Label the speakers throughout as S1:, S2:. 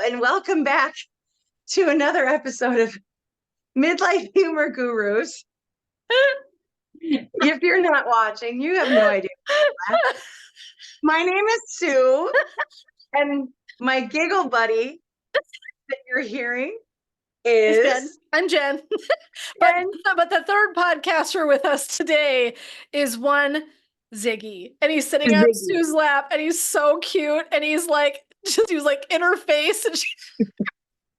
S1: and welcome back to another episode of Midlife Humor Gurus. If you're not watching, you have no idea. My name is Sue, and my giggle buddy that you're hearing is
S2: Jen. I'm Jen. but the third podcaster with us today is one Ziggy, and he's sitting on Sue's lap, and he's so cute, and he's like in her face, and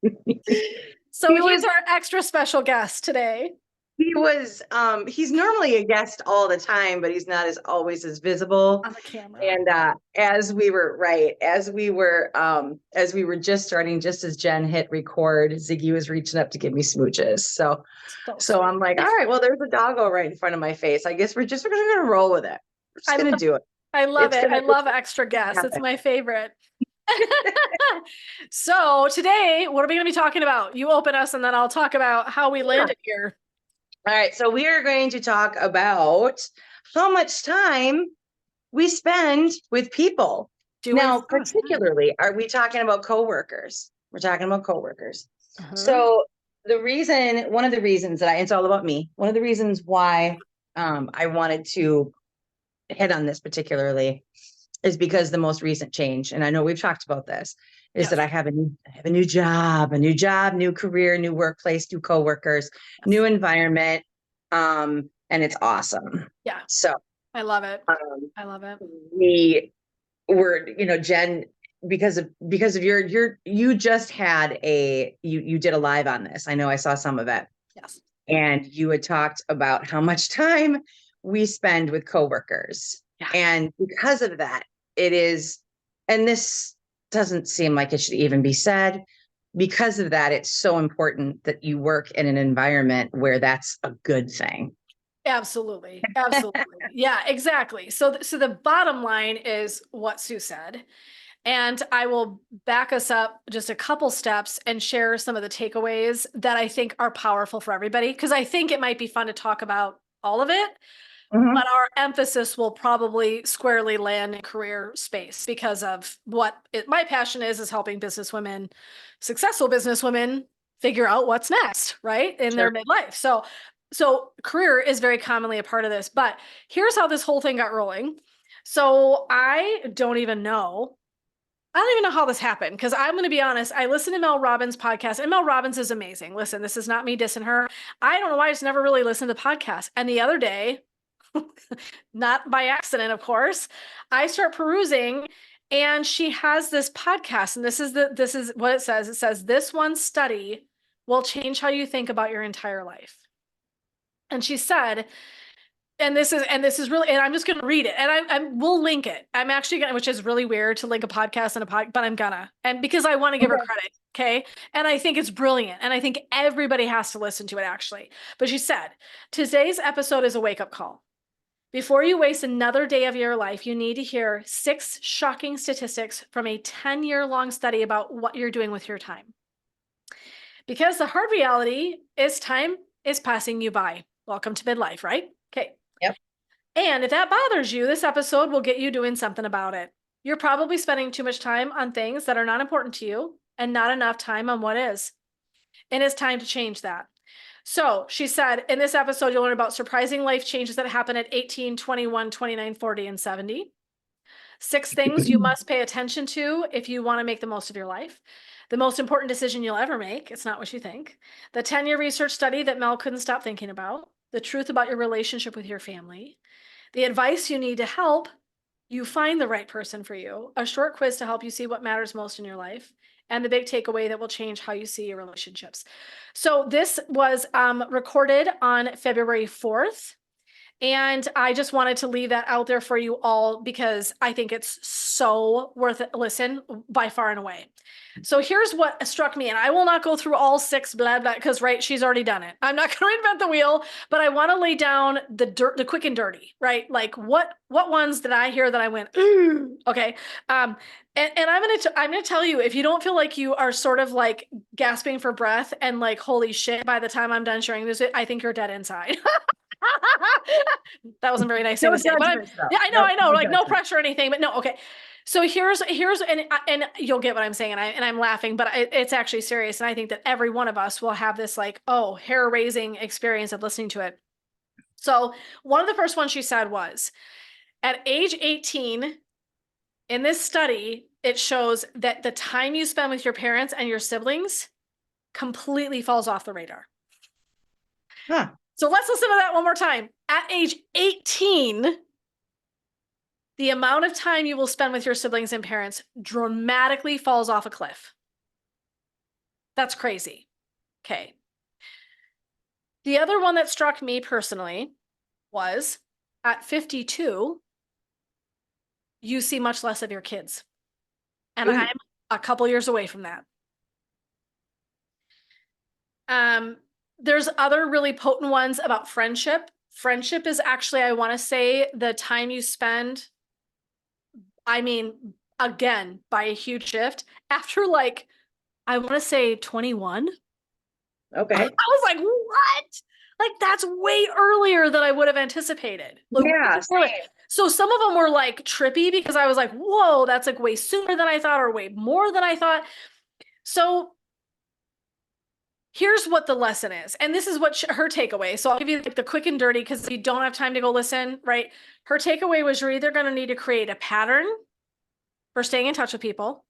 S2: he's our extra special guest today.
S1: He's normally a guest all the time, but he's not always as visible
S2: on the camera.
S1: And as we were just starting, just as Jen hit record, Ziggy was reaching up to give me smooches. So I'm like, all right, well, there's a doggo right in front of my face. I guess we're going to roll with it. We're just going to do it.
S2: I love it. I love extra guests. It's my favorite. So today, what are we going to be talking about? You open us, and then I'll talk about how we landed here.
S1: All right. So we are going to talk about how much time we spend with people. Particularly, are we talking about coworkers? We're talking about coworkers. Uh-huh. So one of the reasons it's all about me. One of the reasons why I wanted to hit on this particularly is because the most recent change, and I know we've talked about this, is that I have a new job, new career, new workplace, new coworkers, new environment, and it's awesome.
S2: Yeah.
S1: So
S2: I love it. I love it.
S1: We were, Jen, because of you just had you did a live on this. I know I saw some of it.
S2: Yes.
S1: And you had talked about how much time we spend with coworkers. Yeah. And because of that, it is, and this doesn't seem like it should even be said, because of that, it's so important that you work in an environment where that's a good thing.
S2: Absolutely. Yeah, exactly. So the bottom line is what Sue said. And I will back us up just a couple steps and share some of the takeaways that I think are powerful for everybody, because I think it might be fun to talk about all of it. Mm-hmm. But our emphasis will probably squarely land in career space because of my passion is helping businesswomen, successful businesswomen, figure out what's next, right? In their midlife. So career is very commonly a part of this, but here's how this whole thing got rolling. So I don't even know how this happened, because I'm going to be honest. I listened to Mel Robbins' podcast, and Mel Robbins is amazing. Listen, this is not me dissing her. I don't know why I just never really listened to podcasts. And the other day, not by accident, of course, I start perusing, and she has this podcast, and this is what it says. It says, this one study will change how you think about your entire life. And she said, and this is really, and I'm just going to read it, and we'll link it. I'm actually going to, which is really weird to link a podcast and but I'm gonna, and because I want to give her credit. Okay. And I think it's brilliant. And I think everybody has to listen to it, actually. But she said, today's episode is a wake-up call. Before you waste another day of your life, you need to hear 6 shocking statistics from a 10-year-long study about what you're doing with your time. Because the hard reality is time is passing you by. Welcome to midlife, right? Okay.
S1: Yep.
S2: And if that bothers you, this episode will get you doing something about it. You're probably spending too much time on things that are not important to you and not enough time on what is. And it's time to change that. So she said, in this episode, you'll learn about surprising life changes that happen at 18, 21, 29, 40, and 70. 6 things you must pay attention to if you want to make the most of your life. The most important decision you'll ever make. It's not what you think. The 10-year research study that Mel couldn't stop thinking about. The truth about your relationship with your family. The advice you need to help you find the right person for you. A short quiz to help you see what matters most in your life. And the big takeaway that will change how you see your relationships. So this was recorded on February 4th. And I just wanted to leave that out there for you all, because I think it's so worth it. Listen, by far and away. So here's what struck me, and I will not go through all 6 blah, blah, because right, she's already done it. I'm not going to reinvent the wheel, but I want to lay down the quick and dirty, right? Like what ones did I hear that I went, ooh, okay. And I'm going to tell you, if you don't feel like you are sort of like gasping for breath and like, holy shit, by the time I'm done sharing this, I think you're dead inside. That wasn't very nice thing to say, but yeah, I know, like no pressure or anything, but no. Okay. So here's and you'll get what I'm saying, and I'm laughing, but it's actually serious, and I think that every one of us will have this like, oh, hair raising experience of listening to it. So one of the first ones she said was, at age 18, in this study, it shows that the time you spend with your parents and your siblings completely falls off the radar.
S1: Huh.
S2: So let's listen to that one more time. At age 18, the amount of time you will spend with your siblings and parents dramatically falls off a cliff. That's crazy. Okay. The other one that struck me personally was at 52, you see much less of your kids. And
S1: Ooh.
S2: I'm a couple years away from that. There's other really potent ones about friendship. Friendship is actually, I want to say, the time you spend, I mean, again, by a huge shift after like, I want to say 21.
S1: Okay.
S2: I was like, what? Like, that's way earlier than I would have anticipated. Like,
S1: Yeah.
S2: so some of them were like trippy because I was like, whoa, that's like way sooner than I thought or way more than I thought. So here's what the lesson is. And this is what her takeaway. So I'll give you like the quick and dirty because you don't have time to go listen, right? Her takeaway was you're either going to need to create a pattern for staying in touch with people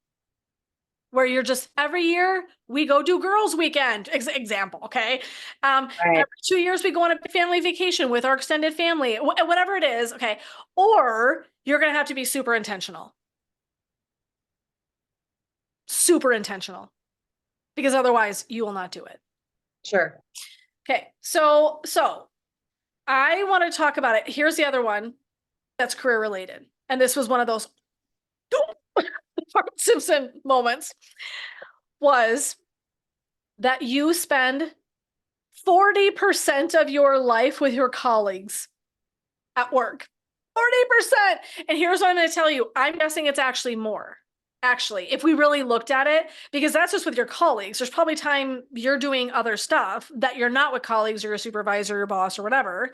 S2: where you're just every year we go do girls weekend example. Okay.
S1: Right.
S2: Every 2 years we go on a family vacation with our extended family, whatever it is. Okay. Or you're going to have to be super intentional because otherwise you will not do it.
S1: Sure.
S2: Okay. So I want to talk about it. Here's the other one that's career related. And this was one of those Simpson moments, was that you spend 40% of your life with your colleagues at work. 40%. And here's what I'm going to tell you. I'm guessing it's actually more. Actually, if we really looked at it, because that's just with your colleagues, there's probably time you're doing other stuff that you're not with colleagues or your supervisor, your boss, or whatever.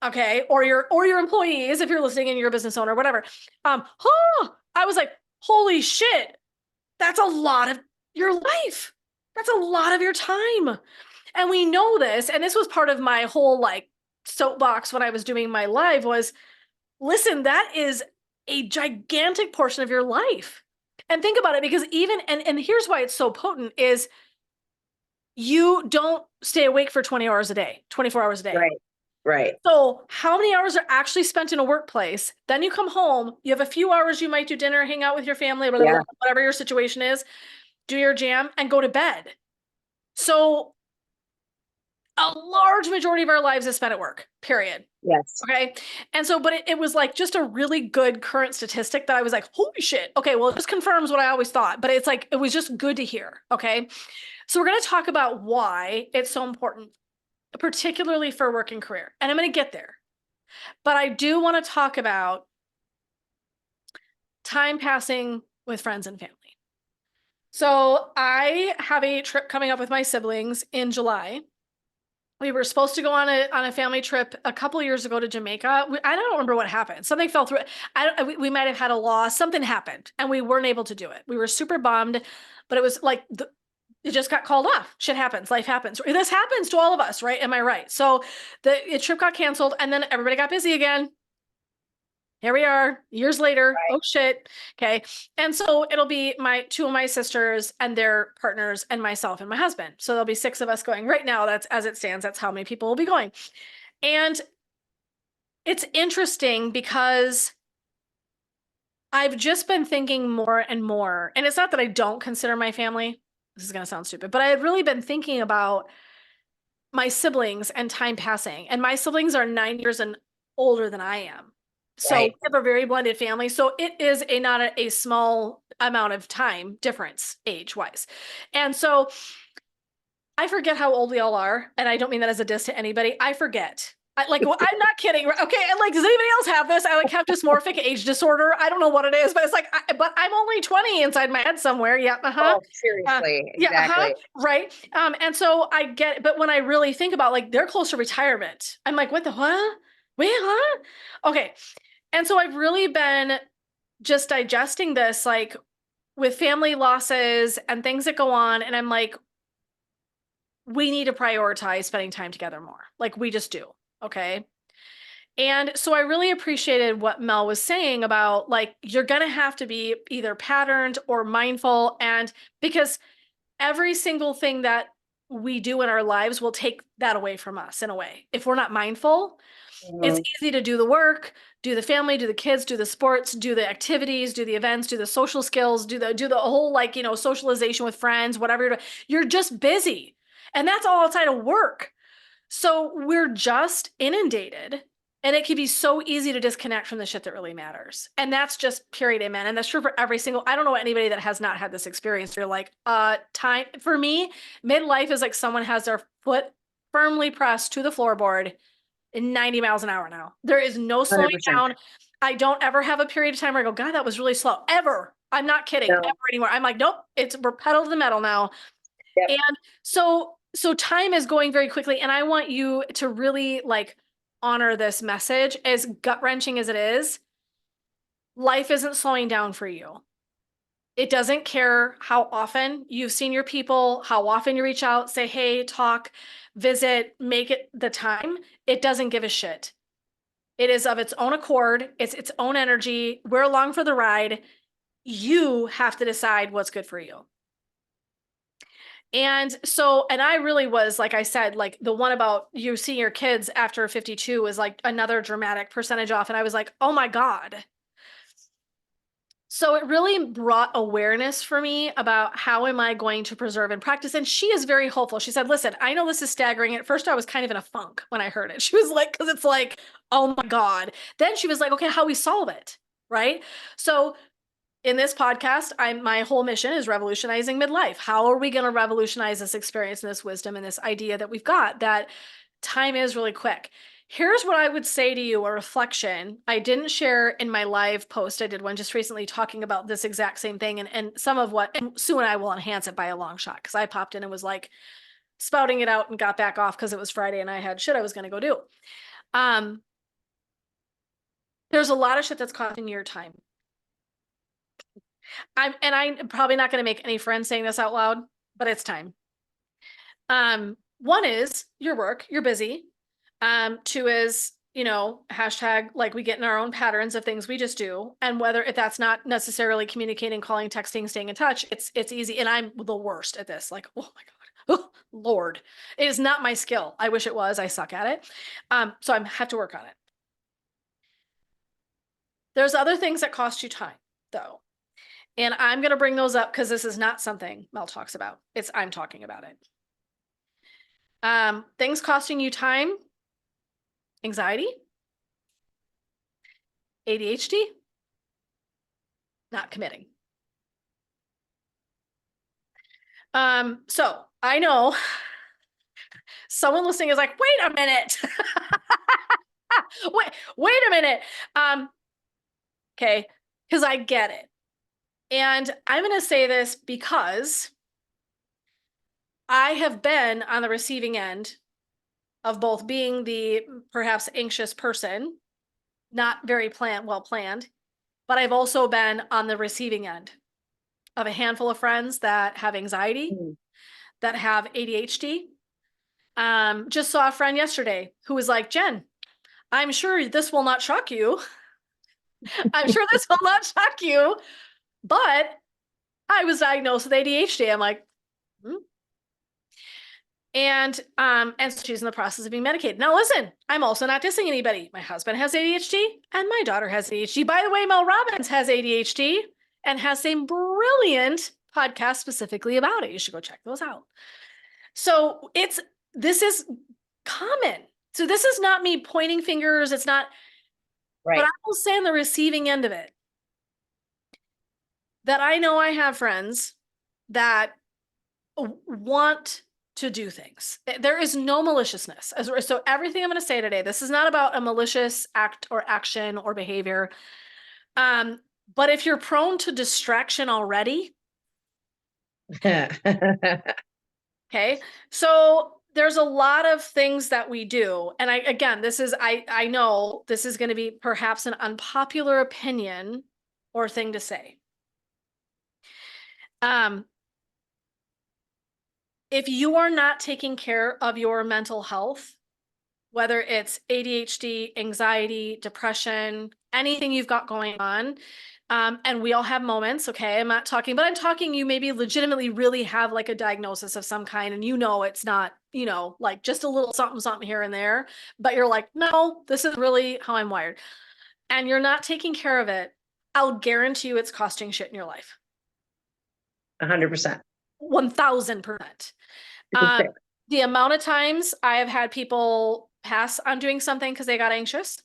S2: Okay. Or your employees, if you're listening and you're a business owner, whatever. I was like, holy shit, that's a lot of your life. That's a lot of your time. And we know this. And this was part of my whole like soapbox when I was doing my live was, listen, that is a gigantic portion of your life. And think about it, because even, and here's why it's so potent is you don't stay awake for 20 hours a day, 24 hours a day.
S1: Right. Right.
S2: So how many hours are actually spent in a workplace? Then you come home, you have a few hours, you might do dinner, hang out with your family, whatever your situation is, do your jam and go to bed. So a large majority of our lives is spent at work, period.
S1: Yes.
S2: Okay. And so, but it was like just a really good current statistic that I was like, holy shit. Okay. Well, it just confirms what I always thought, but it's like, it was just good to hear. Okay. So we're going to talk about why it's so important, particularly for work and career. And I'm going to get there. But I do want to talk about time passing with friends and family. So I have a trip coming up with my siblings in July. We were supposed to go on a family trip a couple years ago to Jamaica. I don't remember what happened. Something fell through. We might have had a loss. Something happened and we weren't able to do it. We were super bummed, but it was like it just got called off. Shit happens. Life happens. This happens to all of us, right? Am I right? So the trip got canceled and then everybody got busy again. Here we are years later. Right. Oh shit. Okay. And so it'll be two of my sisters and their partners and myself and my husband. So there'll be 6 of us going right now. That's as it stands. That's how many people will be going. And it's interesting because I've just been thinking more and more, and it's not that I don't consider my family. This is going to sound stupid, but I had really been thinking about my siblings and time passing, and my siblings are 9 years and older than I am. So we have a very blended family. So it is not a small amount of time difference age-wise. And so I forget how old we all are. And I don't mean that as a diss to anybody. I forget. I'm not kidding. Okay. And like, does anybody else have this? I like have dysmorphic age disorder. I don't know what it is, but it's like, but I'm only 20 inside my head somewhere. Yeah.
S1: Oh, seriously. Exactly.
S2: Yeah. Right. And so I get it. But when I really think about like, they're close to retirement, I'm like, what the, what? Wait, huh? Okay. And so I've really been just digesting this, like with family losses and things that go on. And I'm like, we need to prioritize spending time together more. Like we just do. Okay. And so I really appreciated what Mel was saying about like, you're going to have to be either patterned or mindful. And because every single thing that we do in our lives will take that away from us in a way. If we're not mindful, it's easy to do the work, do the family, do the kids, do the sports, do the activities, do the events, do the social skills, do the whole like, socialization with friends, whatever you're doing. You're just busy. And that's all outside of work. So we're just inundated, and it can be so easy to disconnect from the shit that really matters. And that's just period, amen. And that's true for every single, I don't know anybody that has not had this experience. You're like, time for me, midlife is like someone has their foot firmly pressed to the floorboard in 90 miles an hour now. There is no slowing
S1: 100%.
S2: down. I don't ever have a period of time where I go, God, that was really slow. Ever. I'm not kidding.
S1: No.
S2: Ever anymore. I'm like, nope, we're pedal to the metal now.
S1: Yep.
S2: And so time is going very quickly. And I want you to really like honor this message, as gut wrenching as it is. Life isn't slowing down for you. It doesn't care how often you've seen your people, how often you reach out, say, hey, talk, visit, make it the time. It doesn't give a shit. It is of its own accord. It's its own energy. We're along for the ride. You have to decide what's good for you. And so, and I really was, like I said, like the one about you seeing your kids after 52 was like another dramatic percentage off. And I was like, oh my God. So it really brought awareness for me about how am I going to preserve and practice. And she is very hopeful. She said, listen, I know this is staggering. At first I was kind of in a funk when I heard it. She was like, because it's like, oh my God. Then she was like, okay, how we solve it. Right. So in this podcast, my whole mission is revolutionizing midlife. How are we going to revolutionize this experience and this wisdom and this idea that we've got that time is really quick? Here's what I would say to you, a reflection. I didn't share in my live post. I did one just recently talking about this exact same thing, and some of what, and Sue and I will enhance it by a long shot, because I popped in and was like spouting it out and got back off because it was Friday and I had shit I was going to go do. There's a lot of shit that's costing your time. I'm probably not going to make any friends saying this out loud, but it's time. One is your work, you're busy. Two is, hashtag like we get in our own patterns of things we just do. And whether if that's not necessarily communicating, calling, texting, staying in touch, it's easy. And I'm the worst at this. Like, oh my God, oh, Lord, it is not my skill. I wish it was. I suck at it. So I have to work on it. There's other things that cost you time, though. And I'm going to bring those up because this is not something Mel talks about. I'm talking about it. Things costing you time: anxiety, ADHD, not committing. So I know someone listening is like, wait a minute. wait a minute. Okay. Because I get it. And I'm going to say this because I have been on the receiving end of both being the perhaps anxious person, not very well planned, but I've also been on the receiving end of a handful of friends that have anxiety, that have ADHD. Just saw a friend yesterday who was like, Jen, I'm sure this will not shock you. I'm sure this will not shock you, but I was diagnosed with ADHD. I'm like, And so she's in the process of being medicated. Now, listen, I'm also not dissing anybody. My husband has ADHD and my daughter has ADHD. By the way, Mel Robbins has ADHD and has a brilliant podcast specifically about it. You should go check those out. So this is common. So this is not me pointing fingers. It's not, right. But I will say on the receiving end of it, that I know I have friends that want to do things. There is no maliciousness. So everything I'm going to say today, this is not about a malicious act or action or behavior. But if you're prone to distraction already, okay. So there's a lot of things that we do. And I know this is going to be perhaps an unpopular opinion, or thing to say. If you are not taking care of your mental health, whether it's ADHD, anxiety, depression, anything you've got going on, and we all have moments, okay? I'm not talking, but I'm talking you maybe legitimately really have like a diagnosis of some kind and it's not, like just a little something here and there, but you're like, no, this is really how I'm wired. And you're not taking care of it, I'll guarantee you it's costing shit in your life.
S1: 100%.
S2: 1000%. The amount of times I have had people pass on doing something because they got anxious,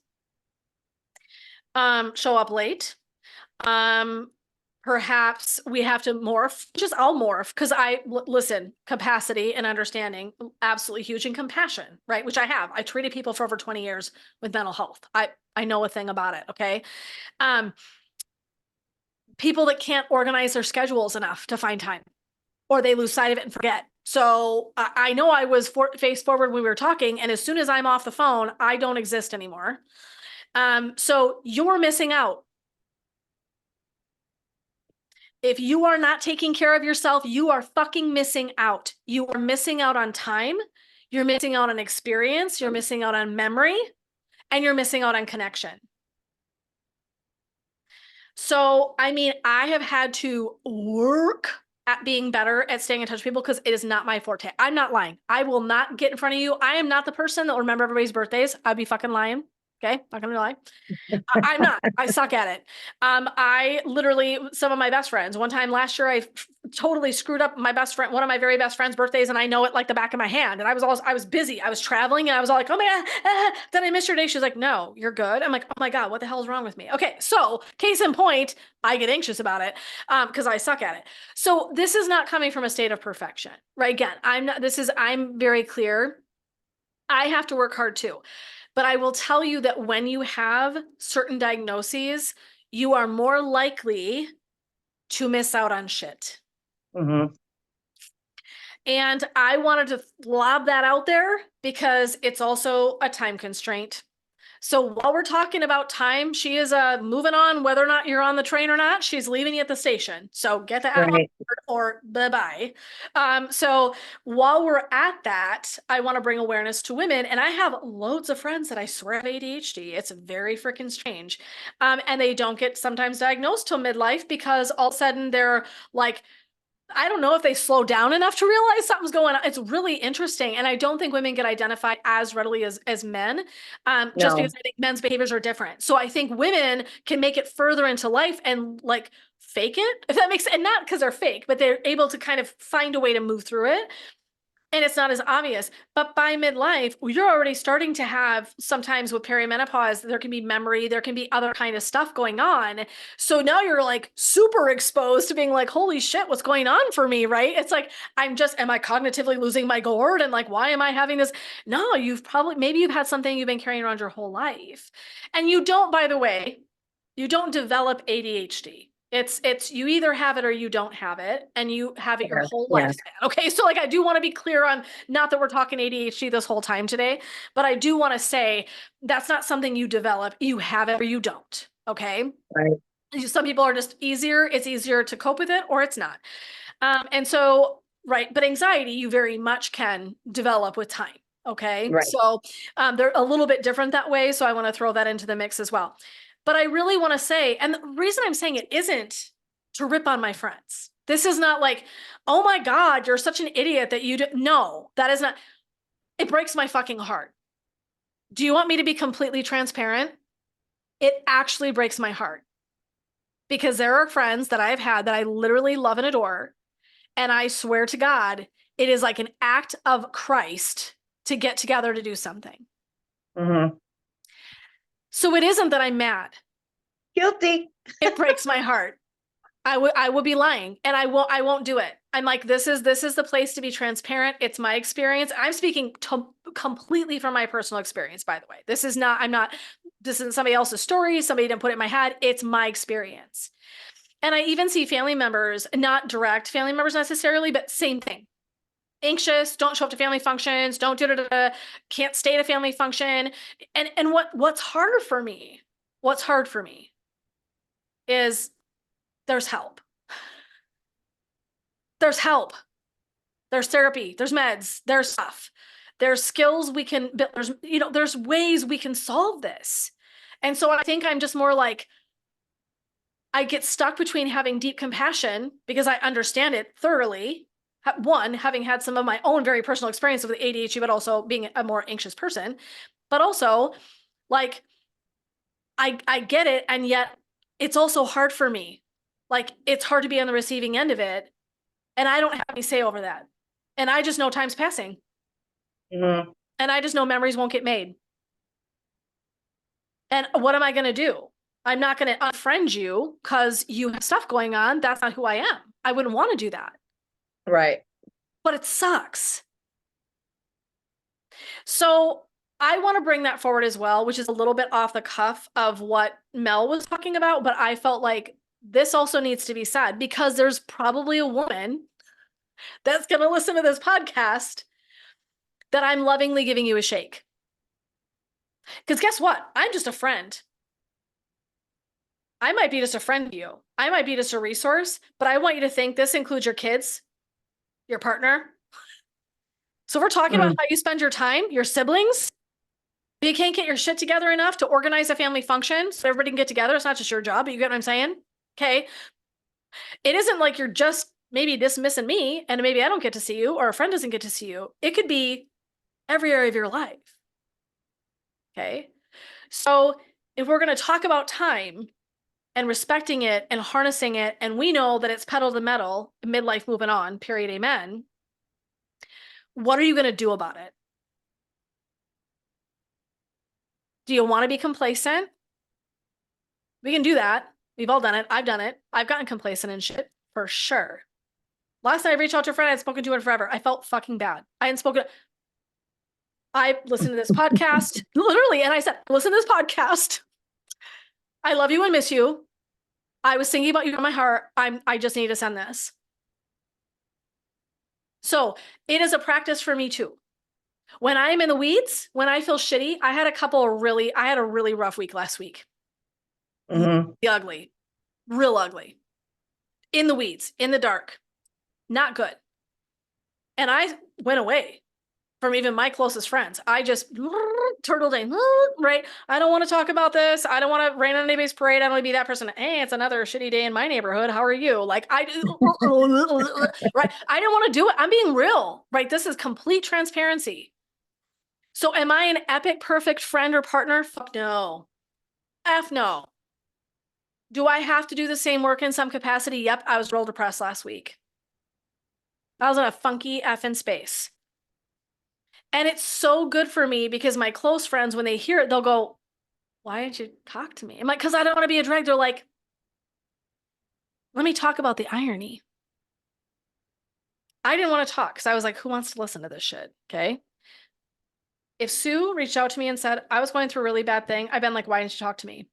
S2: show up late. Perhaps we have to morph, I'll morph because listen, capacity and understanding, absolutely huge, and compassion, right? Which I have. I treated people for over 20 years with mental health. I know a thing about it. Okay. People that can't organize their schedules enough to find time, or they lose sight of it and forget. So I know I was face forward when we were talking, and as soon as I'm off the phone, I don't exist anymore. So you're missing out. If you are not taking care of yourself, you are fucking missing out. You are missing out on time. You're missing out on experience. You're missing out on memory, and you're missing out on connection. So, I mean, I have had to work at being better at staying in touch with people because it is not my forte. I'm not lying. I will not get in front of you. I am not the person that will remember everybody's birthdays. I'd be fucking lying. Okay, not gonna lie. I'm not. I suck at it. I literally, some of my best friends, one time last year, I totally screwed up my best friend, one of my very best friend's birthdays, and I know it like the back of my hand. And I was busy. I was traveling, and I was all like, oh my God, did I miss your day? She's like, no, you're good. I'm like, oh my God, what the hell is wrong with me? Okay, so case in point, I get anxious about it because I suck at it. So this is not coming from a state of perfection, right? Again, I'm very clear. I have to work hard too. But I will tell you that when you have certain diagnoses, you are more likely to miss out on shit.
S1: Mm-hmm.
S2: And I wanted to lob that out there because it's also a time constraint. So while we're talking about time, she is moving on, whether or not you're on the train or not. She's leaving you at the station. So get the hell
S1: Right.
S2: or bye-bye. So while we're at that, I want to bring awareness to women. And I have loads of friends that I swear have ADHD. It's very freaking strange. And they don't get sometimes diagnosed till midlife because all of a sudden they're like, I don't know if they slow down enough to realize something's going on. It's really interesting. And I don't think women get identified as readily as men, just because I think men's behaviors are different. So I think women can make it further into life and like fake it, if that makes sense. And not because they're fake, but they're able to kind of find a way to move through it. And it's not as obvious. But by midlife, you're already starting to have, sometimes with perimenopause, there can be memory, there can be other kind of stuff going on. So now you're like super exposed to being like, holy shit, what's going on for me, right? It's like, am I cognitively losing my gourd? And like, why am I having this? No, maybe you've had something you've been carrying around your whole life. And you don't, by the way, you don't develop ADHD. It's you either have it or you don't have it, and you have it your whole lifespan. Okay, so like I do want to be clear on, not that we're talking ADHD this whole time today, but I do want to say that's not something you develop. You have it or you don't. Okay.
S1: Right.
S2: Some people are just it's easier to cope with it, or it's not. And so, right, but anxiety you very much can develop with time. Okay.
S1: Right.
S2: So they're a little bit different that way. So I want to throw that into the mix as well. But I really want to say, and the reason I'm saying it isn't to rip on my friends. This is not like, oh my God, you're such an idiot that you do. No, that is not. It breaks my fucking heart. Do you want me to be completely transparent? It actually breaks my heart because there are friends that I've had that I literally love and adore. And I swear to God, it is like an act of Christ to get together to do something.
S1: Mm-hmm.
S2: So it isn't that I'm mad.
S1: Guilty.
S2: It breaks my heart. I would be lying, and I won't do it. I'm like, this is the place to be transparent. It's my experience. I'm speaking completely from my personal experience, by the way. This isn't somebody else's story. Somebody didn't put it in my head. It's my experience. And I even see family members, not direct family members necessarily, but same thing. Anxious, don't show up to family functions, don't can't stay at a family function. And what's hard for me is there's help. There's help. There's therapy. There's meds. There's stuff. There's skills we can build. There's ways we can solve this. And so I think I'm just more like, I get stuck between having deep compassion because I understand it thoroughly. One, having had some of my own very personal experience with ADHD, but also being a more anxious person, but also like, I get it. And yet it's also hard for me. Like, it's hard to be on the receiving end of it. And I don't have any say over that. And I just know time's passing.
S1: Mm-hmm.
S2: And I just know memories won't get made. And what am I going to do? I'm not going to unfriend you because you have stuff going on. That's not who I am. I wouldn't want to do that.
S1: Right.
S2: But it sucks. So I want to bring that forward as well, which is a little bit off the cuff of what Mel was talking about. But I felt like this also needs to be said because there's probably a woman that's going to listen to this podcast that I'm lovingly giving you a shake. Because guess what? I'm just a friend. I might be just a friend to you. I might be just a resource, but I want you to think this includes your kids, your partner. So we're talking about how you spend your time, your siblings. But you can't get your shit together enough to organize a family function so everybody can get together. It's not just your job, but you get what I'm saying? Okay. It isn't like you're just maybe dismissing me and maybe I don't get to see you or a friend doesn't get to see you. It could be every area of your life. Okay. So if we're going to talk about time and respecting it and harnessing it, and we know that it's pedal to the metal, midlife moving on, period, amen. What are you going to do about it? Do you want to be complacent? We can do that. We've all done it. I've done it. I've gotten complacent and shit for sure. Last night I reached out to a friend I had spoken to in forever. I felt fucking bad. I hadn't spoken. I listened to this podcast, literally, and I said, listen to this podcast. I love you and miss you. I was thinking about you in my heart. I just need to send this. So it is a practice for me too. When I'm in the weeds, when I feel shitty, I had a really rough week last week.
S1: Mm-hmm.
S2: Really ugly, real ugly. In the weeds, in the dark, not good. And I went away from even my closest friends. I just turtled in, right? I don't want to talk about this. I don't want to rain on anybody's parade. I don't want to be that person. Hey, it's another shitty day in my neighborhood. How are you? Like right? I didn't want to do it. I'm being real, right? This is complete transparency. So am I an epic, perfect friend or partner? Fuck no. F no. Do I have to do the same work in some capacity? Yep. I was real depressed last week. I was in a funky effing space. And it's so good for me because my close friends, when they hear it, they'll go, why didn't you talk to me? I'm like, because I don't want to be a drag. They're like, let me talk about the irony. I didn't want to talk because I was like, who wants to listen to this shit? Okay. If Sue reached out to me and said, I was going through a really bad thing, I've been like, why didn't you talk to me?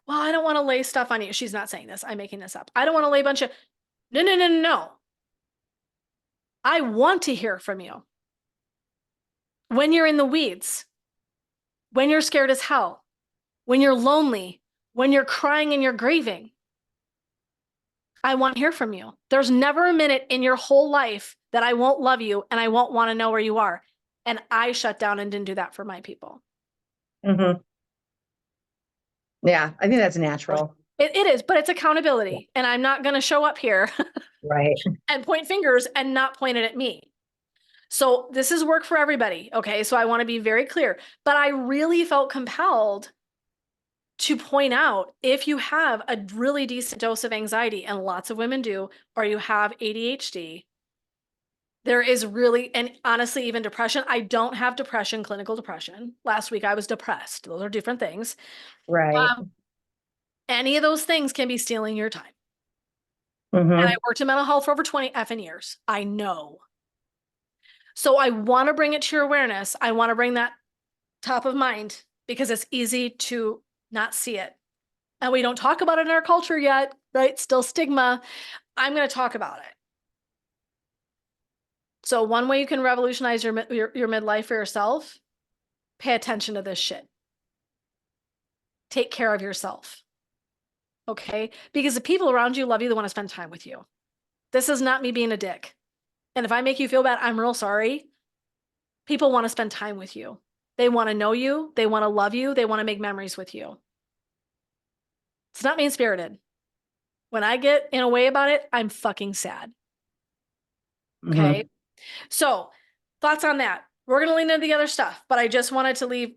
S2: Well, I don't want to lay stuff on you. She's not saying this. I'm making this up. I don't want to lay a bunch of, no. I want to hear from you. When you're in the weeds, when you're scared as hell, when you're lonely, when you're crying and you're grieving, I want to hear from you. There's never a minute in your whole life that I won't love you and I won't want to know where you are. And I shut down and didn't do that for my people.
S1: Mm-hmm. Yeah, I think that's natural.
S2: It is, but it's accountability. And I'm not going to show up here
S1: right.
S2: and point fingers and not point it at me. So this is work for everybody. Okay. So I want to be very clear, but I really felt compelled to point out if you have a really decent dose of anxiety, and lots of women do, or you have ADHD, there is really, and honestly, even depression. I don't have depression, clinical depression. Last week I was depressed. Those are different things.
S1: Right.
S2: Any of those things can be stealing your time.
S1: Mm-hmm.
S2: And I worked in mental health for over 20 effing years. I know. So I want to bring it to your awareness. I want to bring that top of mind because it's easy to not see it. And we don't talk about it in our culture yet, right? Still stigma. I'm going to talk about it. So one way you can revolutionize your midlife for yourself, pay attention to this shit. Take care of yourself. Okay. Because the people around you love you, they want to spend time with you. This is not me being a dick. And if I make you feel bad, I'm real sorry. People want to spend time with you. They want to know you. They want to love you. They want to make memories with you. It's not mean spirited. When I get in a way about it, I'm fucking sad. Okay.
S1: Mm-hmm.
S2: So, thoughts on that? We're going to lean into the other stuff, but I just wanted to leave.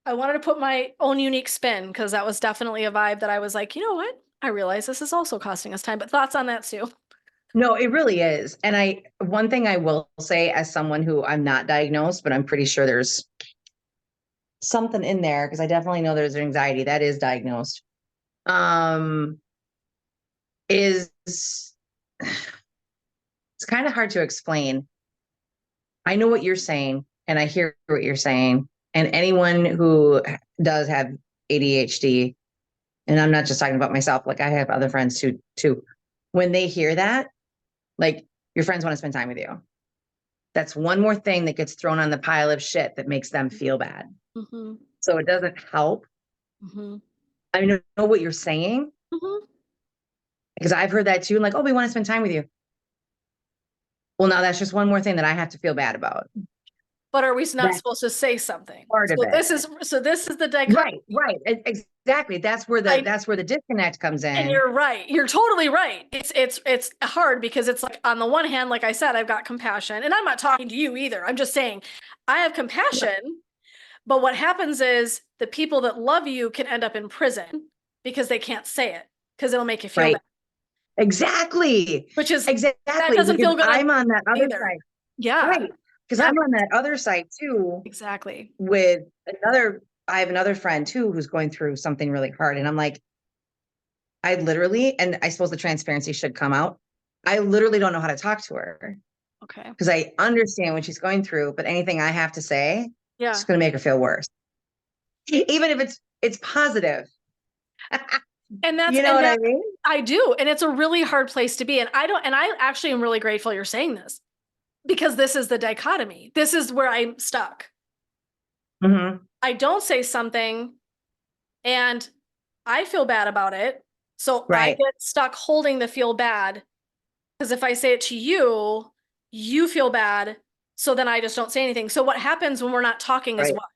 S2: I wanted to put my own unique spin because that was definitely a vibe that I was like, you know what? I realize this is also costing us time, but thoughts on that, Sue?
S1: No, it really is. And one thing I will say as someone who I'm not diagnosed, but I'm pretty sure there's something in there because I definitely know there's anxiety that is diagnosed. Um, is it's kind of hard to explain. I know what you're saying and I hear what you're saying. And anyone who does have ADHD, and I'm not just talking about myself, like I have other friends too. When they hear that, like your friends want to spend time with you. That's one more thing that gets thrown on the pile of shit that makes them feel bad.
S2: Mm-hmm.
S1: So it doesn't help.
S2: Mm-hmm.
S1: I know what you're saying
S2: Mm-hmm.
S1: because I've heard that too. Like, oh, we want to spend time with you. Well, now that's just one more thing that I have to feel bad about.
S2: But are we not
S1: That's
S2: supposed to say something?
S1: part of
S2: So
S1: it.
S2: this is the dichotomy.
S1: Right. Exactly. That's where the disconnect comes
S2: And
S1: in.
S2: you're right. You're totally right. It's hard because it's like on the one hand, like I said, I've got compassion, and I'm not talking to you either. I'm just saying I have compassion, but what happens is the people that love you can end up in prison because they can't say it because it'll make you feel
S1: Right.
S2: bad.
S1: Exactly.
S2: Which is that
S1: Exactly.
S2: doesn't
S1: Because
S2: feel good on
S1: I'm on that other
S2: either.
S1: side.
S2: Yeah.
S1: Right. Because
S2: Yeah.
S1: I'm on that other side too
S2: Exactly.
S1: with I have another friend too who's going through something really hard. And I'm like, I literally, and I suppose the transparency should come out. I literally don't know how to talk to her
S2: Okay.
S1: because I understand what she's going through, but anything I have to say,
S2: Yeah.
S1: it's going to make her feel worse. Even if it's positive.
S2: And that's
S1: You know
S2: and
S1: what I
S2: that
S1: mean?
S2: I do. And it's a really hard place to be. And I actually am really grateful you're saying this because this is the dichotomy. This is where I'm stuck.
S1: Mm-hmm.
S2: I don't say something and I feel bad about it. So I
S1: Right.
S2: get stuck holding the feel bad because if I say it to you, you feel bad. So then I just don't say anything. So what happens when we're not talking is
S1: Right.
S2: what?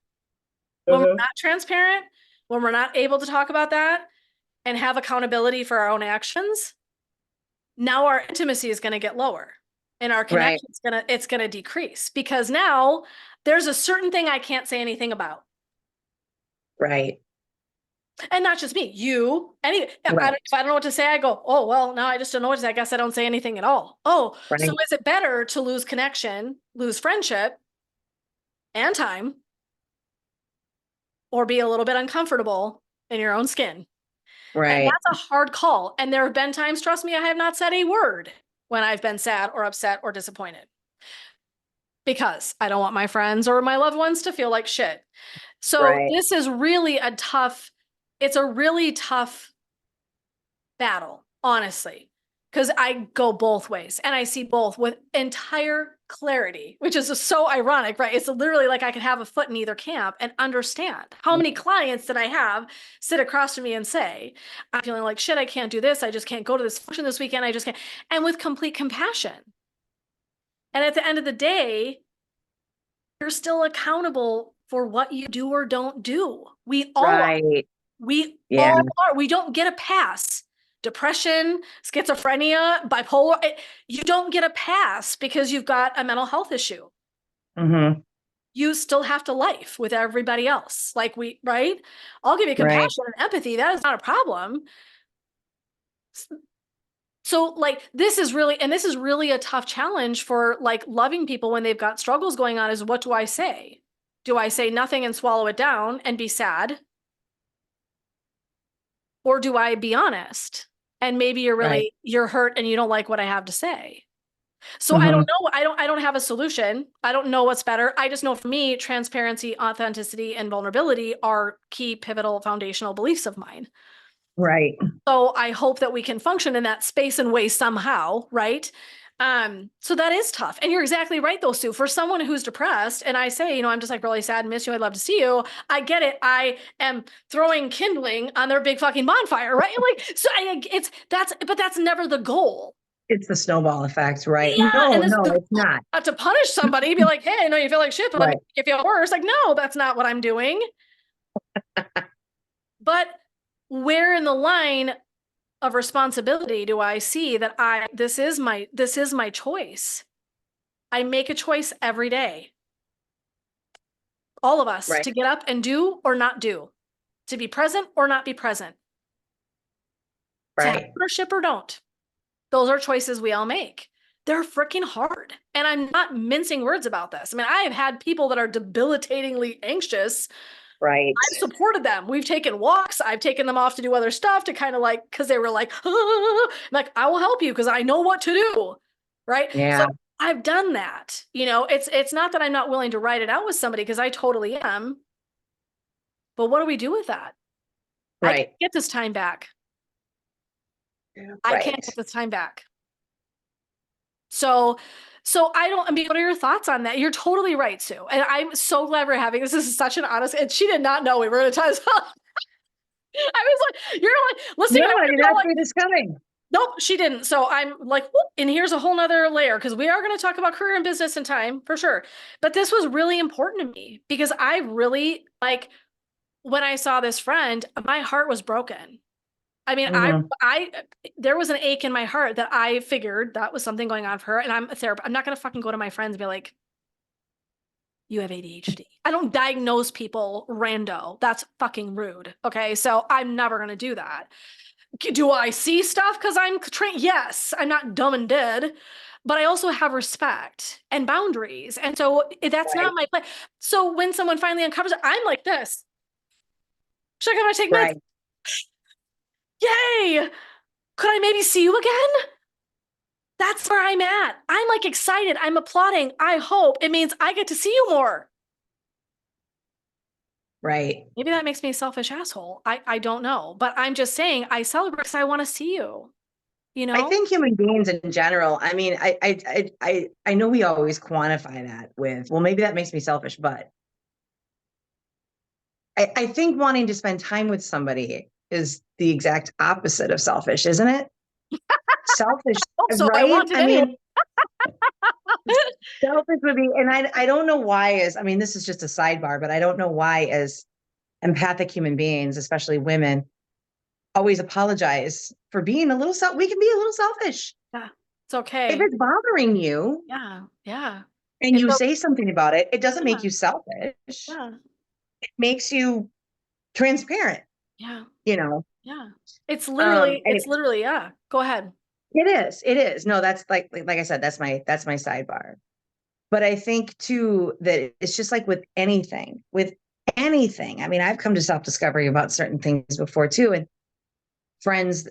S2: When we're
S1: Mm-hmm.
S2: not transparent, when we're not able to talk about that and have accountability for our own actions, now our intimacy is going to get lower and our
S1: Right.
S2: connection is going to decrease because now there's a certain thing I can't say anything about.
S1: Right.
S2: And not just me, you, any, if
S1: Right.
S2: I don't know what to say, I go, oh, well, now I just don't know what to say. I guess I don't say anything at all. Oh, so
S1: Right.
S2: is it better to lose connection, lose friendship and time, or be a little bit uncomfortable in your own skin? And
S1: Right.
S2: that's a hard call. And there have been times, trust me, I have not said a word when I've been sad or upset or disappointed because I don't want my friends or my loved ones to feel like shit. So
S1: Right.
S2: this is really it's a really tough battle, honestly, because I go both ways and I see both with entire clarity, which is just so ironic, right? It's literally like I could have a foot in either camp and understand. How many clients did I have sit across from me and say, I'm feeling like shit, I can't do this. I just can't go to this function this weekend. I just can't. And with complete compassion. And at the end of the day, you're still accountable for what you do or don't do. We all are.
S1: Right.
S2: We
S1: Yeah.
S2: all are. We don't get a pass. Depression, schizophrenia, bipolar, you don't get a pass because you've got a mental health issue.
S1: Mm-hmm.
S2: You still have to life with everybody else. Like right? I'll give you
S1: Right.
S2: compassion and empathy. That is not a problem. So like this is really a tough challenge for like loving people when they've got struggles going on is what do I say? Do I say nothing and swallow it down and be sad? Or do I be honest? And maybe
S1: Right.
S2: you're hurt and you don't like what I have to say. So I don't
S1: Mm-hmm.
S2: know. I don't have a solution. I don't know what's better. I just know for me, transparency, authenticity, and vulnerability are key, pivotal, foundational beliefs of mine.
S1: Right.
S2: So I hope that we can function in that space and way somehow, right? So that is tough. And you're exactly right though, Sue. For someone who's depressed and I say, I'm just like really sad and miss you. I'd love to see you. I get it. I am throwing kindling on their big fucking bonfire, right? Like, so but that's never the goal.
S1: It's the snowball effect, right?
S2: Yeah.
S1: No,
S2: And this,
S1: no, it's not.
S2: not to punish somebody, be like, hey, I know you feel like shit, but let me
S1: Right.
S2: make you feel worse. Like, no, that's not what I'm doing. But where in the line of responsibility do I see that this is my choice? I make a choice every day. All of us,
S1: Right.
S2: to get up and do or not do, to be present or not be present, to have
S1: Right.
S2: ownership or don't. Those are choices we all make. They're freaking hard. And I'm not mincing words about this. I mean, I have had people that are debilitatingly anxious.
S1: Right.
S2: I've supported them. We've taken walks. I've taken them off to do other stuff to kind of like, because they were like, ah. I'm like, I will help you because I know what to do. Right. So
S1: Yeah.
S2: I've done that. It's not that I'm not willing to write it out with somebody because I totally am. But what do we do with that? I can't
S1: Right.
S2: get this time back. I can't
S1: Right.
S2: get this time back. So I mean, what are your thoughts on that? You're totally right, Sue. And I'm so glad we're having this. This is such an honest, and she did not know we were going to time. I was like, you're like, listening.
S1: No, I did not
S2: Like,
S1: see this coming.
S2: nope, she didn't. So I'm like, whoop, and here's a whole nother layer because we are going to talk about career and business and time for sure. But this was really important to me because I really like when I saw this friend, my heart was broken. I mean,
S1: Mhm.
S2: there was an ache in my heart that I figured that was something going on for her. And I'm a therapist. I'm not going to fucking go to my friends and be like, you have ADHD. I don't diagnose people rando. That's fucking rude. Okay. So I'm never going to do that. Do I see stuff because I'm trained? Yes. I'm not dumb and dead, but I also have respect and boundaries. And so that's not
S1: Right.
S2: my play. So when someone finally uncovers it, I'm like this. Should I come take meds?
S1: Right.
S2: Yay. Could I maybe see you again? That's where I'm at. I'm like excited. I'm applauding. I hope it means I get to see you more.
S1: Right.
S2: Maybe that makes me a selfish asshole. I don't know, but I'm just saying I celebrate because I want to see you, you
S1: I
S2: know?
S1: think human beings in general, I mean, I know we always quantify that with, well, maybe that makes me selfish, but I think wanting to spend time with somebody is the exact opposite of selfish, isn't it? Selfish,
S2: Hope so. I
S1: right?
S2: want it
S1: I
S2: anyway.
S1: mean, selfish would be, and I don't know why as, I mean, this is just a sidebar, but I don't know why as empathic human beings, especially women, always apologize for being a little we can be a little selfish.
S2: Yeah, it's
S1: If
S2: okay.
S1: it's bothering you
S2: Yeah, yeah.
S1: and
S2: It's
S1: you say something about it, it doesn't make
S2: yeah,
S1: you selfish.
S2: yeah,
S1: It makes you transparent,
S2: yeah,
S1: you know.
S2: yeah. It's
S1: And
S2: literally, yeah. Go ahead.
S1: it is. No, that's like I said, that's my sidebar. But I think too that it's just like with anything. I mean, I've come to self-discovery about certain things before too. And friends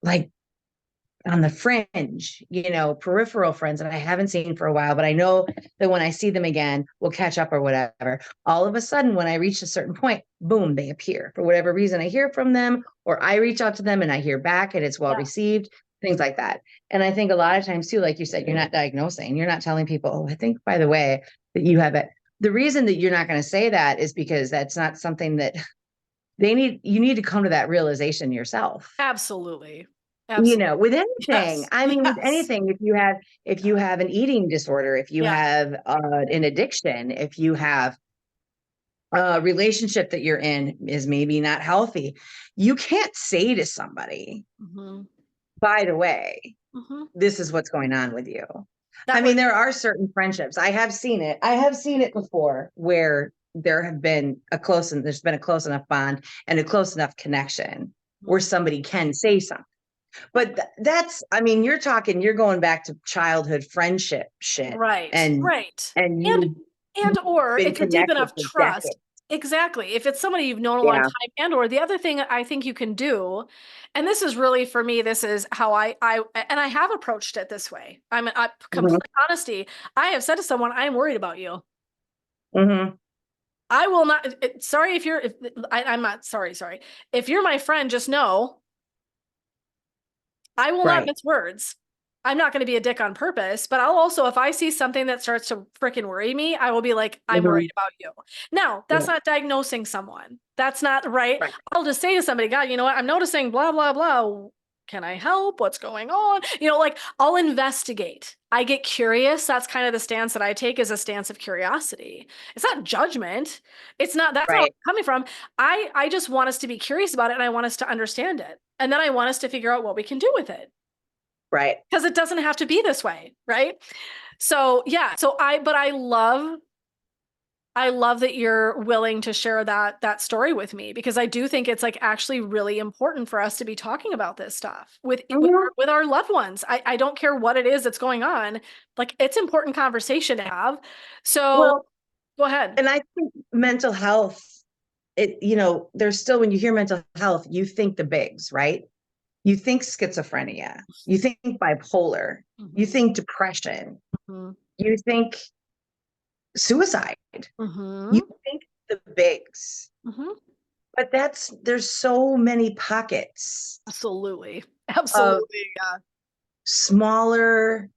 S1: like on the fringe, peripheral friends that I haven't seen for a while, but I know that when I see them again, we'll catch up or whatever. All of a sudden, when I reach a certain point, boom, they appear for whatever reason. I hear from them, or I reach out to them and I hear back and it's well
S2: Yeah,
S1: received, things like that. And I think a lot of times, too, like you said, you're not diagnosing, you're not telling people, oh, I think, by the way, that you have it. The reason that you're not going to say that is because that's not something that you need to come to that realization yourself.
S2: absolutely. Absolutely.
S1: With anything,
S2: Yes.
S1: I mean, with
S2: Yes.
S1: anything, if you have an eating disorder, if you
S2: Yeah.
S1: have an addiction, if you have a relationship that you're in is maybe not healthy, you can't say to somebody,
S2: Mm-hmm.
S1: by the way,
S2: Mm-hmm.
S1: this is what's going on with you. I
S2: That was
S1: mean, there are certain friendships. I have seen it. I have seen it before where there's been a close enough bond and a close enough connection where somebody can say something. But that's, I mean, you're going back to childhood friendship shit.
S2: right.
S1: And
S2: Right.
S1: and
S2: And
S1: you've
S2: and or
S1: been
S2: if you're deep
S1: connected
S2: enough
S1: for
S2: trust,
S1: decades.
S2: exactly. If it's somebody you've known a long
S1: Yeah.
S2: time, and or the other thing I think you can do, and this is really for me, this is how I have approached it this way.
S1: Hmm.
S2: Complete honesty. I have said to someone, I am worried about you.
S1: Hmm.
S2: I will not. Sorry if you're. If I'm not sorry. Sorry if you're my friend. Just know I will not
S1: Right.
S2: mince words. I'm not going to be a dick on purpose, but I'll also, if I see something that starts to freaking worry me, I will be like, I'm worried about you. Now, that's not diagnosing someone. That's not right.
S1: Right.
S2: I'll just say to somebody, God, you know what? I'm noticing blah, blah, blah. Can I help? What's going on? Like I'll investigate. I get curious. That's kind of the stance that I take, is a stance of curiosity. It's not judgment. It's not, that's not where
S1: Right.
S2: I'm coming from. I just want us to be curious about it, and I want us to understand it. And then I want us to figure out what we can do with it.
S1: Right.
S2: Because it doesn't have to be this way, right? So yeah, but I love that you're willing to share that story with me, because I do think it's like actually really important for us to be talking about this stuff with our loved ones. I don't care what it is that's going on. Like, it's important conversation to have. So
S1: Well,
S2: go ahead.
S1: and I think mental health, there's still, when you hear mental health, you think the bigs, right? You think schizophrenia, you think bipolar, you think depression, you think suicide, you think the bigs. But there's so many pockets
S2: Absolutely.
S1: of
S2: Absolutely. Yeah.
S1: smaller,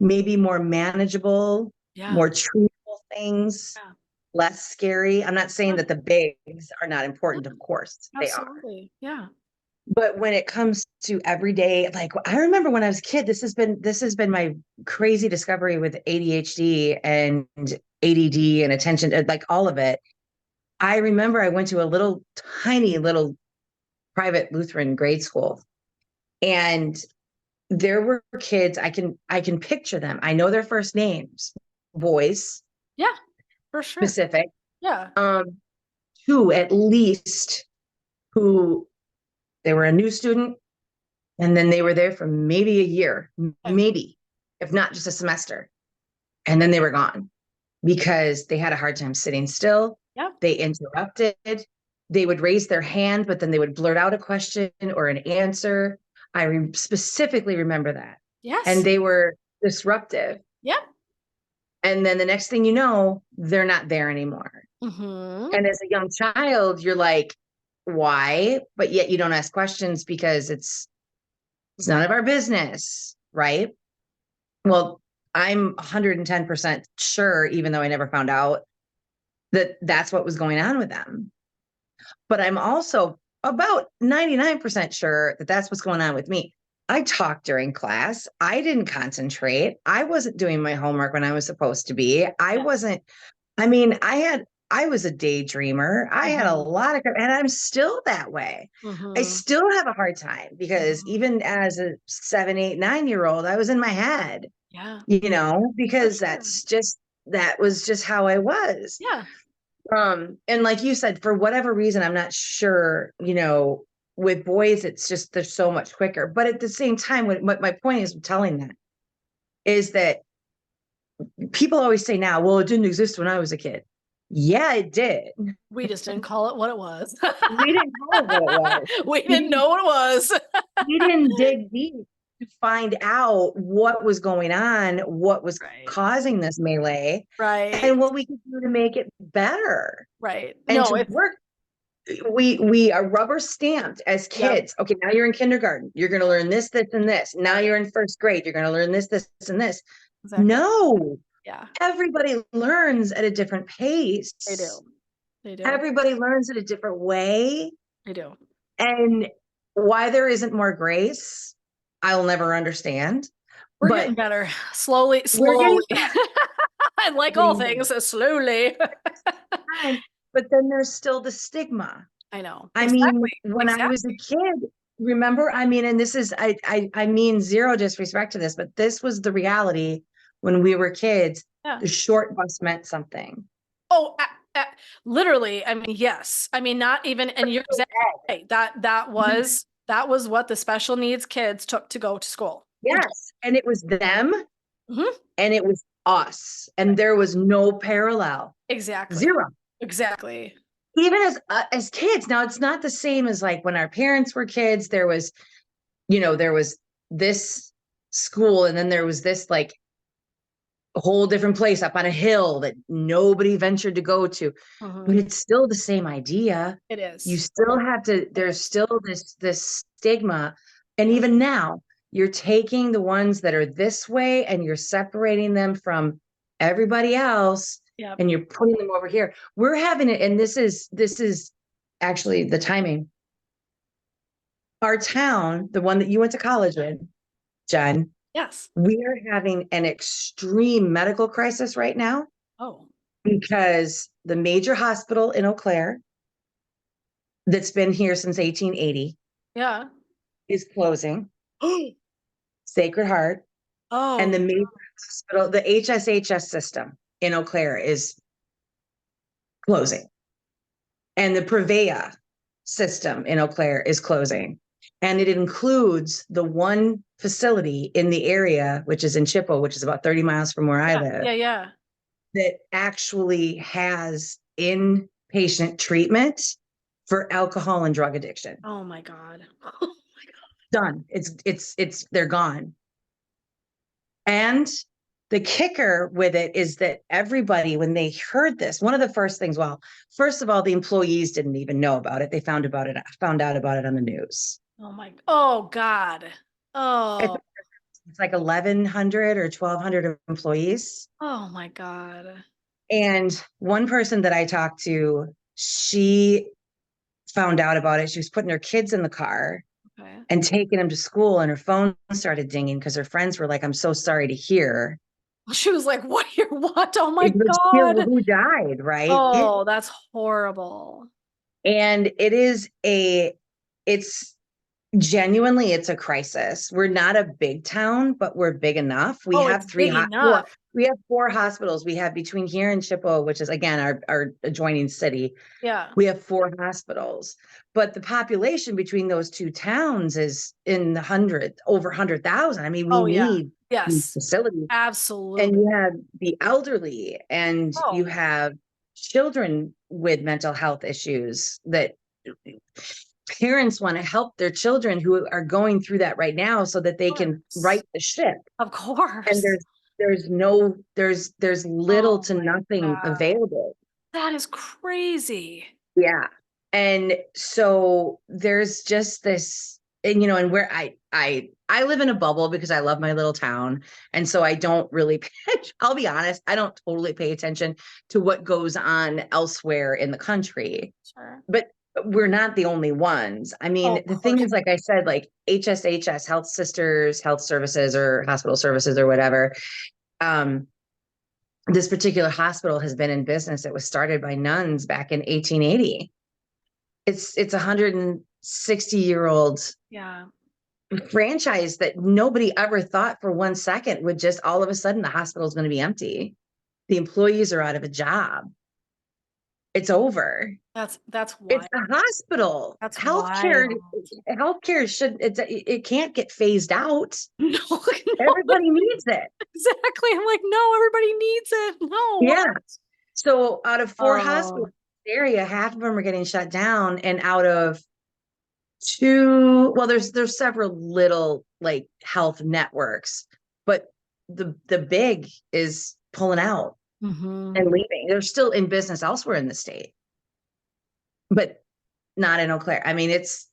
S1: maybe more manageable,
S2: Yeah.
S1: more treatable things,
S2: Yeah.
S1: less scary. I'm not saying that the bigs are not important, of course they are.
S2: Absolutely. Yeah.
S1: But when it comes to everyday, like I remember when I was a kid, this has been my crazy discovery with ADHD and ADD and attention, like all of it. I remember I went to a little tiny little private Lutheran grade school, and there were kids, I can picture them. I know their first names, boys,
S2: Yeah, for sure.
S1: specific.
S2: Yeah.
S1: Two at least, who they were a new student, and then they were there for maybe a year, maybe, if not just a semester. And then they were gone because they had a hard time sitting still.
S2: Yeah.
S1: They interrupted. They would raise their hand, but then they would blurt out a question or an answer. I specifically remember that.
S2: Yes.
S1: And they were disruptive.
S2: Yeah.
S1: And then the next thing you know, they're not there anymore. And as a young child, you're like, why? But yet you don't ask questions because it's none of our business, right? Well, I'm 110% sure, even though I never found out, that that's what was going on with them. But I'm also about 99% sure that that's what's going on with me. I talked during class. I didn't concentrate. I wasn't doing my homework when I was supposed to be. I wasn't, I mean, I was a daydreamer. I had a lot of, and I'm still that way. I still have a hard time because even as a 7, 8, 9-year-old, I was in my head.
S2: Yeah.
S1: Because that was just how I was.
S2: Yeah.
S1: And like you said, for whatever reason, I'm not sure, with boys, it's just, they're so much quicker. But at the same time, what my point is telling that is that people always say now, well, it didn't exist when I was a kid. Yeah, it did.
S2: We just didn't call it what it was.
S1: We didn't know what it was.
S2: We didn't know what it was.
S1: We didn't dig deep to find out what was going on, what was causing this melee, and what we could do to make it better.
S2: Right.
S1: And to work. We are rubber stamped as kids. Yep. Okay, now you're in kindergarten. You're going to learn this, this, and this. Now you're in first grade. You're going to learn this, this, and this. Exactly. No.
S2: Yeah.
S1: Everybody learns at a different pace.
S2: They do. They do.
S1: Everybody learns in a different way.
S2: They do.
S1: And why there isn't more grace, I'll never understand.
S2: We're getting better. Slowly. And like all things, slowly.
S1: But then there's still the stigma.
S2: I know.
S1: I mean, when I was a kid, remember, and this is, I mean, zero disrespect to this, but this was the reality when we were kids. Yeah. The short bus meant something.
S2: Oh, literally. I mean, yes. I mean, not even, and you're exactly right. That was what the special needs kids took to go to school.
S1: Yes. And it was them and it was us. And there was no parallel.
S2: Exactly.
S1: Zero.
S2: Exactly.
S1: Even as kids. Now, it's not the same as like when our parents were kids. There was this school, and then there was this like a whole different place up on a hill that nobody ventured to go to. But it's still the same idea.
S2: It is.
S1: You still have to, there's still this stigma. And even now, you're taking the ones that are this way and you're separating them from everybody else.
S2: Yep.
S1: And you're putting them over here. We're having it, and this is actually the timing. Our town, the one that you went to college in, Jen.
S2: Yes.
S1: We are having an extreme medical crisis right now.
S2: Oh.
S1: Because the major hospital in Eau Claire that's been here since 1880
S2: Yeah.
S1: is closing. Sacred Heart.
S2: Oh.
S1: And the major hospital, the HSHS system in Eau Claire is closing. And the Prevea system in Eau Claire is closing. And it includes the one facility in the area, which is in Chippewa, which is about 30 miles from where I live.
S2: Yeah.
S1: That actually has inpatient treatment for alcohol and drug addiction.
S2: Oh my God.
S1: Done. It's they're gone. And the kicker with it is that everybody, when they heard this, one of the first things, well, first of all, the employees didn't even know about it. They found out about it on the news.
S2: Oh God. Oh.
S1: It's like 1,100 or 1,200 employees.
S2: Oh my God.
S1: And one person that I talked to, she found out about it. She was putting her kids in the car and taking them to school, and her phone started dinging because her friends were like, "I'm so sorry to hear."
S2: She was like, what? Oh my God.
S1: Who died, right?
S2: Oh, that's horrible.
S1: And it's genuinely, it's a crisis. We're not a big town, but we're big enough. We have we have 4 hospitals. We have between here and Chippewa, which is again our adjoining city.
S2: Yeah.
S1: We have 4 hospitals, but the population between those 2 towns is in the over 100,000. I mean, we need these facilities.
S2: Absolutely.
S1: And you have the elderly, and you have children with mental health issues that parents want to help their children who are going through that right now so that they can right the ship.
S2: Of course.
S1: And there's little to nothing available.
S2: That is crazy.
S1: Yeah. And so there's just this, and and where I live in a bubble because I love my little town. And so I don't really I'll be honest, I don't totally pay attention to what goes on elsewhere in the country.
S2: Sure.
S1: But we're not the only ones. I mean, the thing is, like I said, like HSHS, Health Sisters, Health Services, or Hospital Services, or whatever. This particular hospital has been in business. It was started by nuns back in 1880. It's 160-year-old franchise that nobody ever thought for one second would just all of a sudden the hospital is going to be empty. The employees are out of a job. It's over.
S2: That's wild.
S1: It's a hospital.
S2: That's
S1: healthcare. Healthcare it can't get phased out.
S2: No,
S1: everybody needs it.
S2: Exactly. I'm like, no, everybody needs it. No.
S1: Yeah. So out of 4 hospitals in the area, half of them are getting shut down, and out of 2, well, there's several little like health networks, but the big is pulling out and leaving. They're still in business elsewhere in the state, but not in Eau Claire. I mean, it's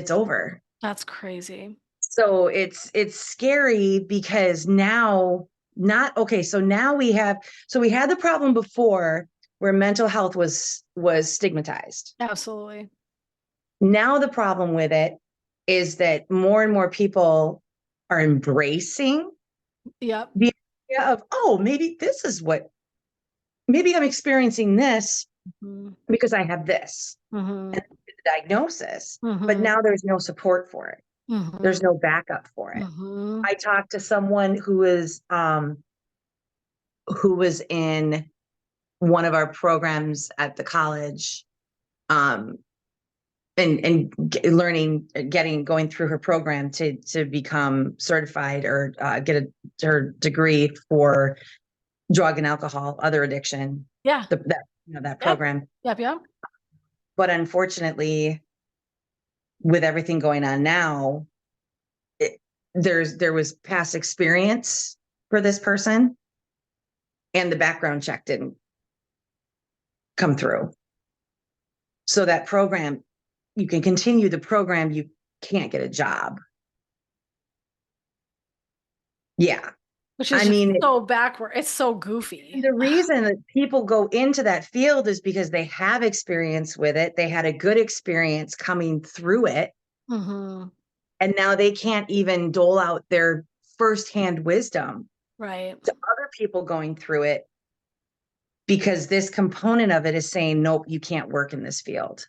S1: over.
S2: That's crazy.
S1: So it's scary because now so now we had the problem before where mental health was stigmatizzed.
S2: Absolutely.
S1: Now the problem with it is that more and more people are embracing the idea of, oh, maybe I'm experiencing this because I have this and the diagnosis, but now there's no support for it. There's no backup for it. I talked to someone who was in one of our programs at the college, and going through her program to become certified or get her degree for drug and alcohol, other addiction.
S2: Yeah.
S1: That program.
S2: Yep.
S1: But unfortunately, with everything going on now, there was past experience for this person, and the background check didn't come through. So that program, you can continue the program, you can't get a job. Yeah.
S2: which
S1: I
S2: is just
S1: mean,
S2: so backward. It's so goofy.
S1: the reason that people go into that field is because they have experience with it. They had a good experience coming through it.
S2: Mm-hmm.
S1: And now they can't even dole out their firsthand wisdom
S2: Right.
S1: to other people going through it, because this component of it is saying, nope, you can't work in this field,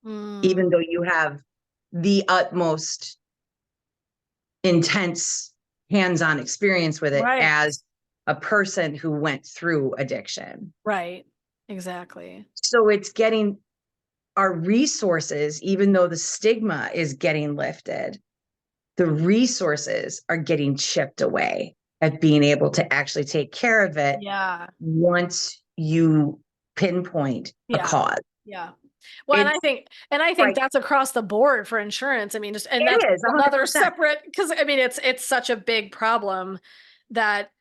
S1: even though you have the utmost intense hands-on experience with it
S2: Right.
S1: as a person who went through addiction.
S2: Right. Exactly.
S1: So it's getting our resources, even though the stigma is getting lifted, the resources are getting chipped away at being able to actually take care of it
S2: Yeah.
S1: once you pinpoint a
S2: Yeah.
S1: cause.
S2: Yeah. Well,
S1: It's
S2: and I think
S1: like,
S2: that's across the board for insurance. I mean, just, and that's
S1: it is
S2: another
S1: 100%.
S2: separate, because I mean, it's such a big problem that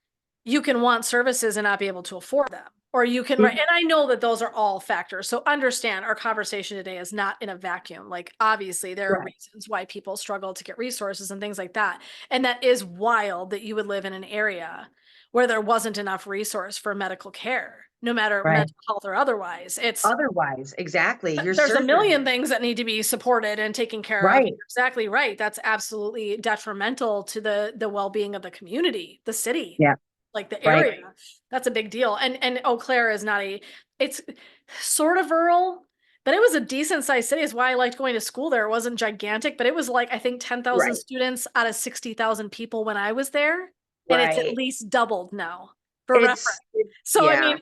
S2: you can want services and not be able to afford them. Or you can, right. And I know that those are all factors. So understand our conversation today is not in a vacuum. Like, obviously, there are
S1: Right.
S2: reasons why people struggle to get resources and things like that. And that is wild that you would live in an area where there wasn't enough resource for medical care, no matter
S1: Right.
S2: mental health or otherwise. It's,
S1: Otherwise, exactly. Your
S2: there's a
S1: surgery.
S2: million things that need to be supported and taken care of.
S1: Right.
S2: You're exactly right. That's absolutely detrimental to the well-being of the community, the city.
S1: Yeah.
S2: Like the
S1: Right.
S2: area. That's a big deal. And Eau Claire is not it's sort of rural, but it was a decent sized city. Is why I liked going to school there. It wasn't gigantic, but it was like, I think 10,000
S1: Right.
S2: students out of 60,000 people when I was there. And it's at
S1: Right.
S2: least doubled now for reference.
S1: It's
S2: So I
S1: yeah.
S2: mean,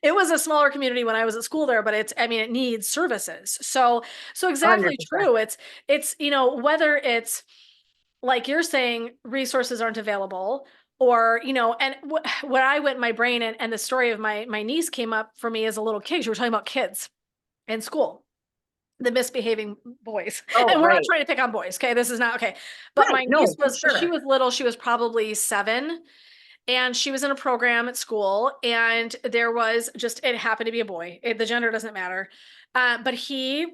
S2: it was a smaller community when I was at school there, but I mean, it needs services. So exactly
S1: 100%.
S2: true. It's whether it's like you're saying, resources aren't available, or and when I went in my brain, and the story of my niece came up for me as a little kid. You were talking about kids in school, the misbehaving boys.
S1: Oh,
S2: And we're not
S1: right.
S2: trying to pick on boys, okay? This is not okay. But
S1: Right.
S2: my
S1: No,
S2: niece
S1: for
S2: she
S1: sure.
S2: was little. She was probably 7, and she was in a program at school, and there was just, it happened to be a boy. The gender doesn't matter. But he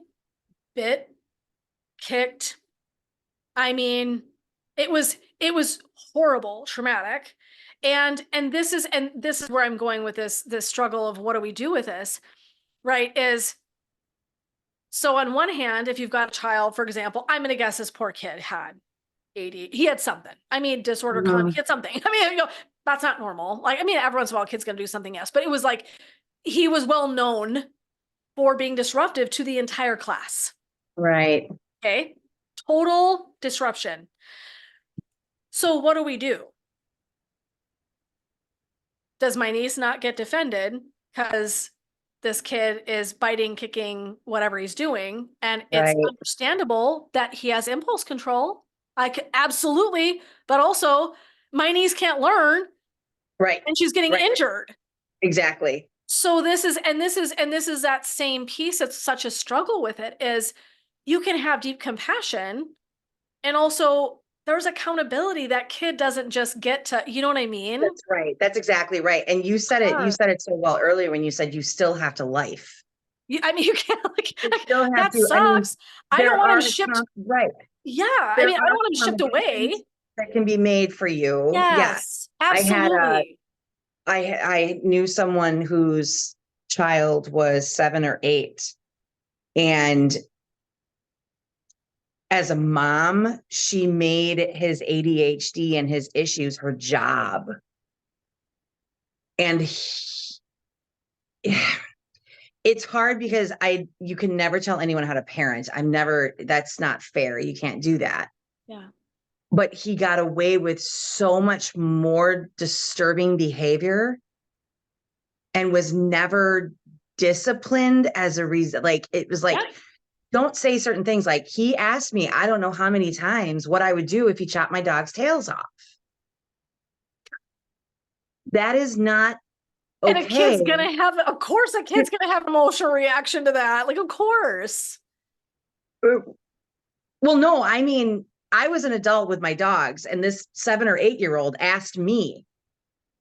S2: bit, kicked. I mean, it was horrible, traumatic. And this is where I'm going with this struggle of what do we do with this, right? Is, so on one hand, if you've got a child, for example, I'm going to guess this poor kid had AD, he had something. I mean, disordered conduct, he had something. I mean, that's not normal. Like, I mean, every once in a while, a kid's going to do something else, but it was like he was well known for being disruptive to the entire class.
S1: Right.
S2: Okay. Total disruption. So what do we do? Does my niece not get defended because this kid is biting, kicking, whatever he's doing? And it's
S1: Right.
S2: understandable that he has impulse control. I could absolutely, but also my niece can't learn
S1: Right.
S2: and she's getting
S1: Right.
S2: injured.
S1: Exactly.
S2: So this is that same piece. It's such a struggle with it, is you can have deep compassion, and also there's accountability. That kid doesn't just get to, you know what I mean?
S1: That's right. That's exactly right. And you said it so well earlier when you said you still have to life.
S2: I mean, you can't, like,
S1: You still have
S2: that
S1: to, I mean,
S2: sucks. I
S1: there
S2: don't want him
S1: are
S2: shipped.
S1: right.
S2: Yeah. I
S1: There
S2: mean, I don't
S1: are
S2: want him shipped away.
S1: accommodations that can be made for you. Yeah.
S2: Yes,
S1: I had
S2: absolutely.
S1: I knew someone whose child was 7 or 8, and as a mom, she made his ADHD and his issues her job. And it's hard because you can never tell anyone how to parent. That's not fair. You can't do that.
S2: Yeah.
S1: But he got away with so much more disturbing behavior and was never disciplined as a reason. Like, it was like,
S2: Yeah.
S1: don't say certain things. Like, he asked me, I don't know how many times, what I would do if he chopped my dog's tails off. That is not
S2: And a
S1: okay.
S2: kid's gonna have, of course, a kid's gonna have an emotional reaction to that. Like, of course.
S1: Well, no, I mean, I was an adult with my dogs, and this 7 or 8-year-old asked me,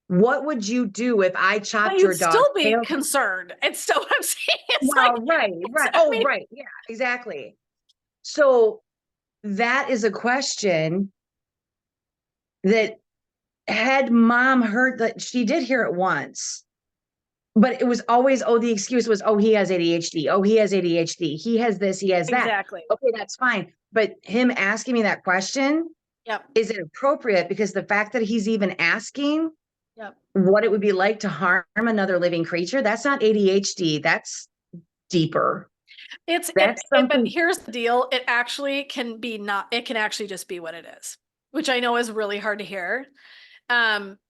S1: what would you do if I
S2: But
S1: chopped
S2: you'd
S1: your dog's
S2: still be
S1: tail?
S2: concerned. It's still what I'm saying. It's
S1: Well,
S2: like,
S1: right.
S2: I
S1: Oh,
S2: mean,
S1: right. Yeah, exactly. So that is a question that had mom heard that she did hear it once, but it was always, oh, the excuse was, oh, he has ADHD. Oh, he has ADHD. He has this, he has that.
S2: Exactly.
S1: Okay, that's fine. But him asking me that question
S2: Yep.
S1: is inappropriate because the fact that he's even asking
S2: Yep.
S1: what it would be like to harm another living creature, that's not ADHD. That's deeper. That's
S2: But
S1: something.
S2: here's the deal. It actually can be not, it can actually just be what it is, which I know is really hard to hear.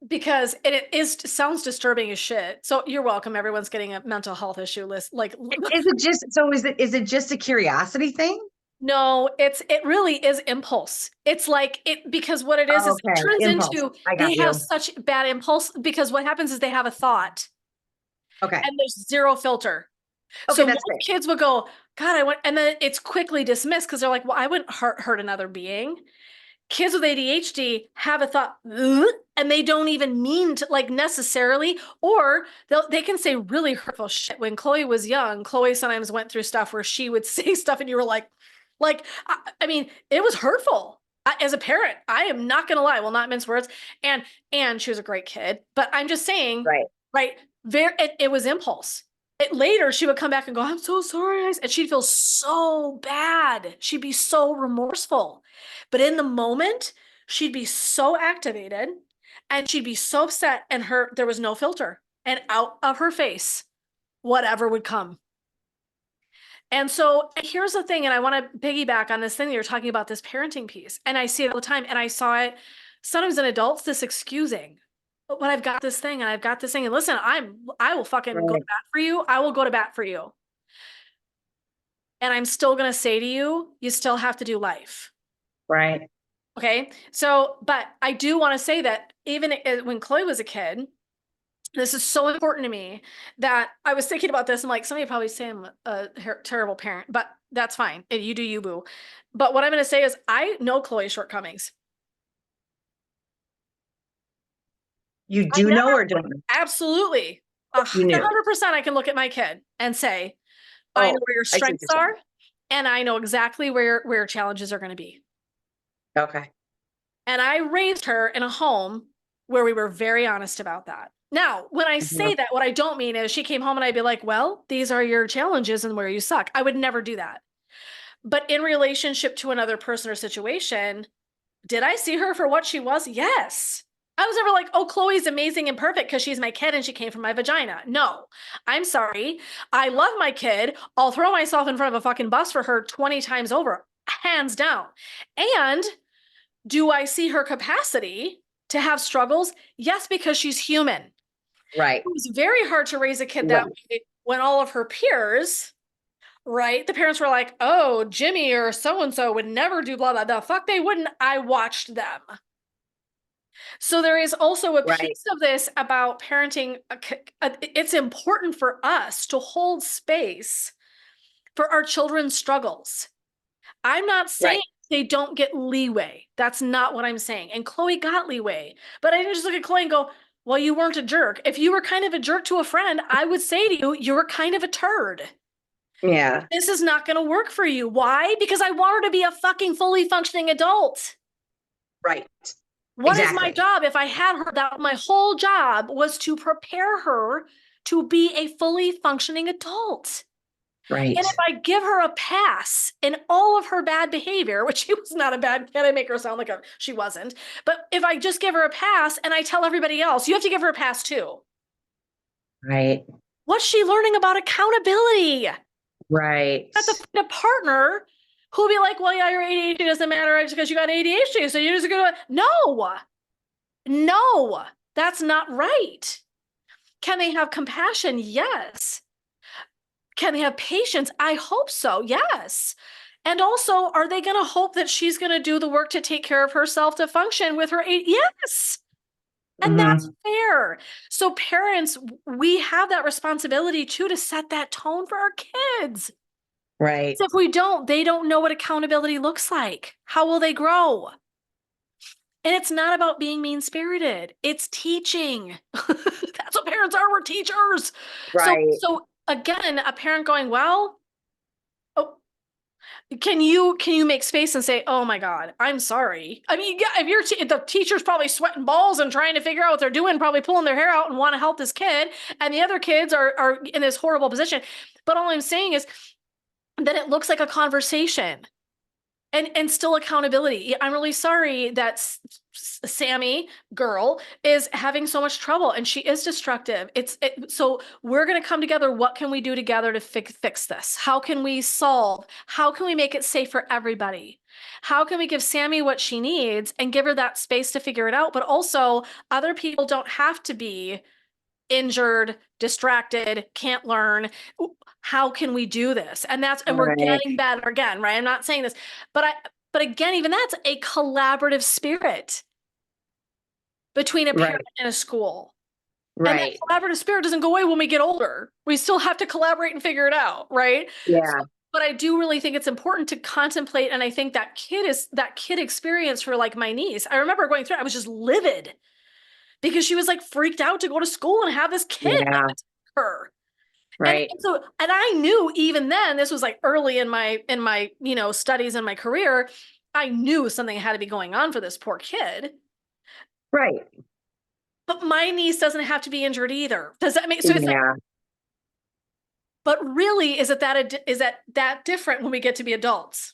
S2: Because it sounds disturbing as shit. So you're welcome. Everyone's getting a mental health issue list. Like,
S1: Is it just so? Is it just a curiosity thing?
S2: no, it really is impulse. It's like it because what it is
S1: Oh,
S2: it
S1: okay,
S2: turns
S1: impulse.
S2: into
S1: I got
S2: they have
S1: you.
S2: such bad impulse because what happens is they have a thought
S1: Okay.
S2: and there's zero filter.
S1: Okay,
S2: So
S1: that's
S2: most
S1: great.
S2: kids would go, God, I went, and then it's quickly dismissed because they're like, well, I wouldn't hurt another being. Kids with ADHD have a thought, "Ugh," and they don't even mean to like necessarily, or they can say really hurtful shit. When Chloe was young, Chloe sometimes went through stuff where she would say stuff and you were like, I mean, it was hurtful. As a parent, I am not going to lie, will not mince words. And she was a great kid, but I'm just saying,
S1: Right.
S2: right? It was impulse. Later, she would come back and go, I'm so sorry. And she'd feel so bad. She'd be so remorseful. But in the moment, she'd be so activated and she'd be so upset and there was no filter. And out of her face, whatever would come. And so here's the thing, and I want to piggyback on this thing that you're talking about, this parenting piece. And I see it all the time. And I saw it sometimes in adults, this excusing. But I've got this thing and I've got this thing. And listen, I will fucking go to
S1: Right.
S2: bat for you. I will go to bat for you. And I'm still gonna say to you, you still have to do life.
S1: Right.
S2: Okay. So, but I do want to say that even when Chloe was a kid, this is so important to me that I was thinking about this. I'm like, somebody probably say I'm a terrible parent, but that's fine. You do you, boo. But what I'm going to say is I know Chloe's shortcomings.
S1: You
S2: I
S1: do know
S2: never,
S1: or don't know?
S2: absolutely,
S1: You knew.
S2: 100% I can look at my kid and say, I know
S1: Oh,
S2: where your
S1: I see what
S2: strengths
S1: you're saying.
S2: are and I know exactly where challenges are going to be.
S1: Okay.
S2: And I raised her in a home where we were very honest about that. Now, when I say
S1: Mhm.
S2: that, what I don't mean is she came home and I'd be like, well, these are your challenges and where you suck. I would never do that. But in relationship to another person or situation, did I see her for what she was? Yes. I was never like, oh, Chloe's amazing and perfect because she's my kid and she came from my vagina. No, I'm sorry. I love my kid. I'll throw myself in front of a fucking bus for her 20 times over, hands down. And do I see her capacity to have struggles? Yes, because she's human. It
S1: Right.
S2: was very hard to raise a kid that
S1: Right.
S2: way when all of her peers, right? The parents were like, oh, Jimmy or so and so would never do blah, blah, blah. Fuck, they wouldn't. I watched them. So there is also a
S1: Right.
S2: piece of this about parenting. It's important for us to hold space for our children's struggles. I'm not saying
S1: Right.
S2: they don't get leeway. That's not what I'm saying. And Chloe got leeway. But I didn't just look at Chloe and go, well, you weren't a jerk. If you were kind of a jerk to a friend, I would say to you, you were kind of a turd.
S1: Yeah.
S2: This is not going to work for you. Why? Because I want her to be a fucking fully functioning adult.
S1: Right.
S2: What is my
S1: Exactly.
S2: job? If I had her, that my whole job was to prepare her to be a fully functioning adult.
S1: Right.
S2: And if I give her a pass in all of her bad behavior, which she was not a bad kid, I make her sound like she wasn't. But if I just give her a pass and I tell everybody else, you have to give her a pass too.
S1: Right.
S2: What's she learning about accountability?
S1: Right.
S2: Have to find a partner who'll be like, well, yeah, your ADHD doesn't matter because you got ADHD. So you're just going to, no, that's not right. Can they have compassion? Yes. Can they have patience? I hope so. Yes. And also, are they going to hope that she's going to do the work to take care of herself to function with her? Yes. And that's
S1: Mhm.
S2: fair. So parents, we have that responsibility too to set that tone for our kids.
S1: Right.
S2: So if we don't, they don't know what accountability looks like. How will they grow? And it's not about being mean-spirited. It's teaching. That's what parents are. We're teachers. So,
S1: Right.
S2: so again, a parent going, well, oh, Can you make space and say, "Oh my God, I'm sorry." I mean, yeah, if the teacher's probably sweating balls and trying to figure out what they're doing, probably pulling their hair out and want to help this kid, and the other kids are in this horrible position. But all I'm saying is that it looks like a conversation. And still accountability. I'm really sorry that Sammy girl is having so much trouble and she is destructive. So we're going to come together. What can we do together to fix this? How can we solve? How can we make it safe for everybody? How can we give Sammy what she needs and give her that space to figure it out? But also, other people don't have to be injured, distracted, can't learn. How can we do this? And we're getting better again, right? I'm not saying this, but again, even that's a collaborative spirit between a parent and a school. And that collaborative spirit doesn't go away when we get older. We still have to collaborate and figure it out, right?
S1: Yeah.
S2: But I do really think it's important to contemplate. And I think that kid experience for like my niece, I remember going through it, I was just livid because she was like freaked out to go to school and have this kid happen to her.
S1: Right.
S2: And I knew even then, this was like early in my, studies in my career, I knew something had to be going on for this poor kid.
S1: Right.
S2: But my niece doesn't have to be injured either. Does that make sense? But really, is that different when we get to be adults?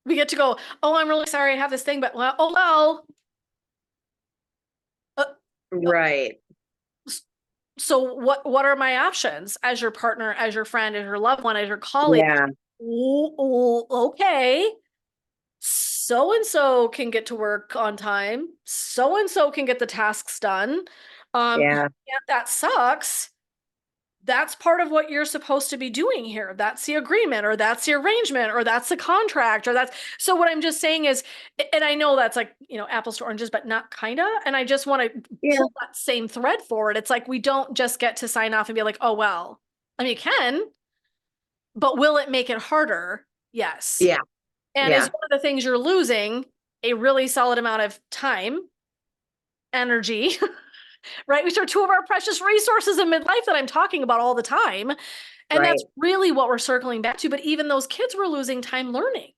S2: We get to go, oh, I'm really sorry I have this thing, but well, oh well.
S1: Right.
S2: So what are my options as your partner, as your friend, as your loved one, as your colleague?
S1: Yeah.
S2: Okay. So and so can get to work on time. So and so can get the tasks done. Yeah, that sucks. That's part of what you're supposed to be doing here. That's the agreement, or that's the arrangement, or that's the contract, or that's. So what I'm just saying is, and I know that's like, apples to oranges, but not kinda. And I just want to pull that same thread forward. It's like, we don't just get to sign off and be like, oh, well, I mean, you can, but will it make it harder? Yes.
S1: Yeah.
S2: And is one of the things you're losing a really solid amount of time, energy, right? Which are two of our precious resources in midlife that I'm talking about all the time. And that's really what we're circling back to. But even those kids were losing time learning.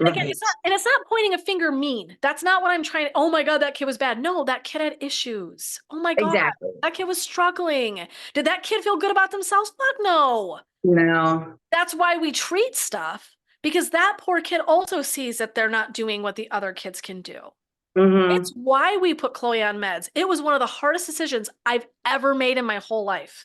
S2: And again, it's not pointing a finger mean. That's not what I'm trying to, oh my God, that kid was bad. No, that kid had issues. Oh my God, that kid was struggling. Did that kid feel good about themselves? Fuck no.
S1: No.
S2: That's why we treat stuff, because that poor kid also sees that they're not doing what the other kids can do. It's why we put Chloe on meds. It was one of the hardest decisions I've ever made in my whole life.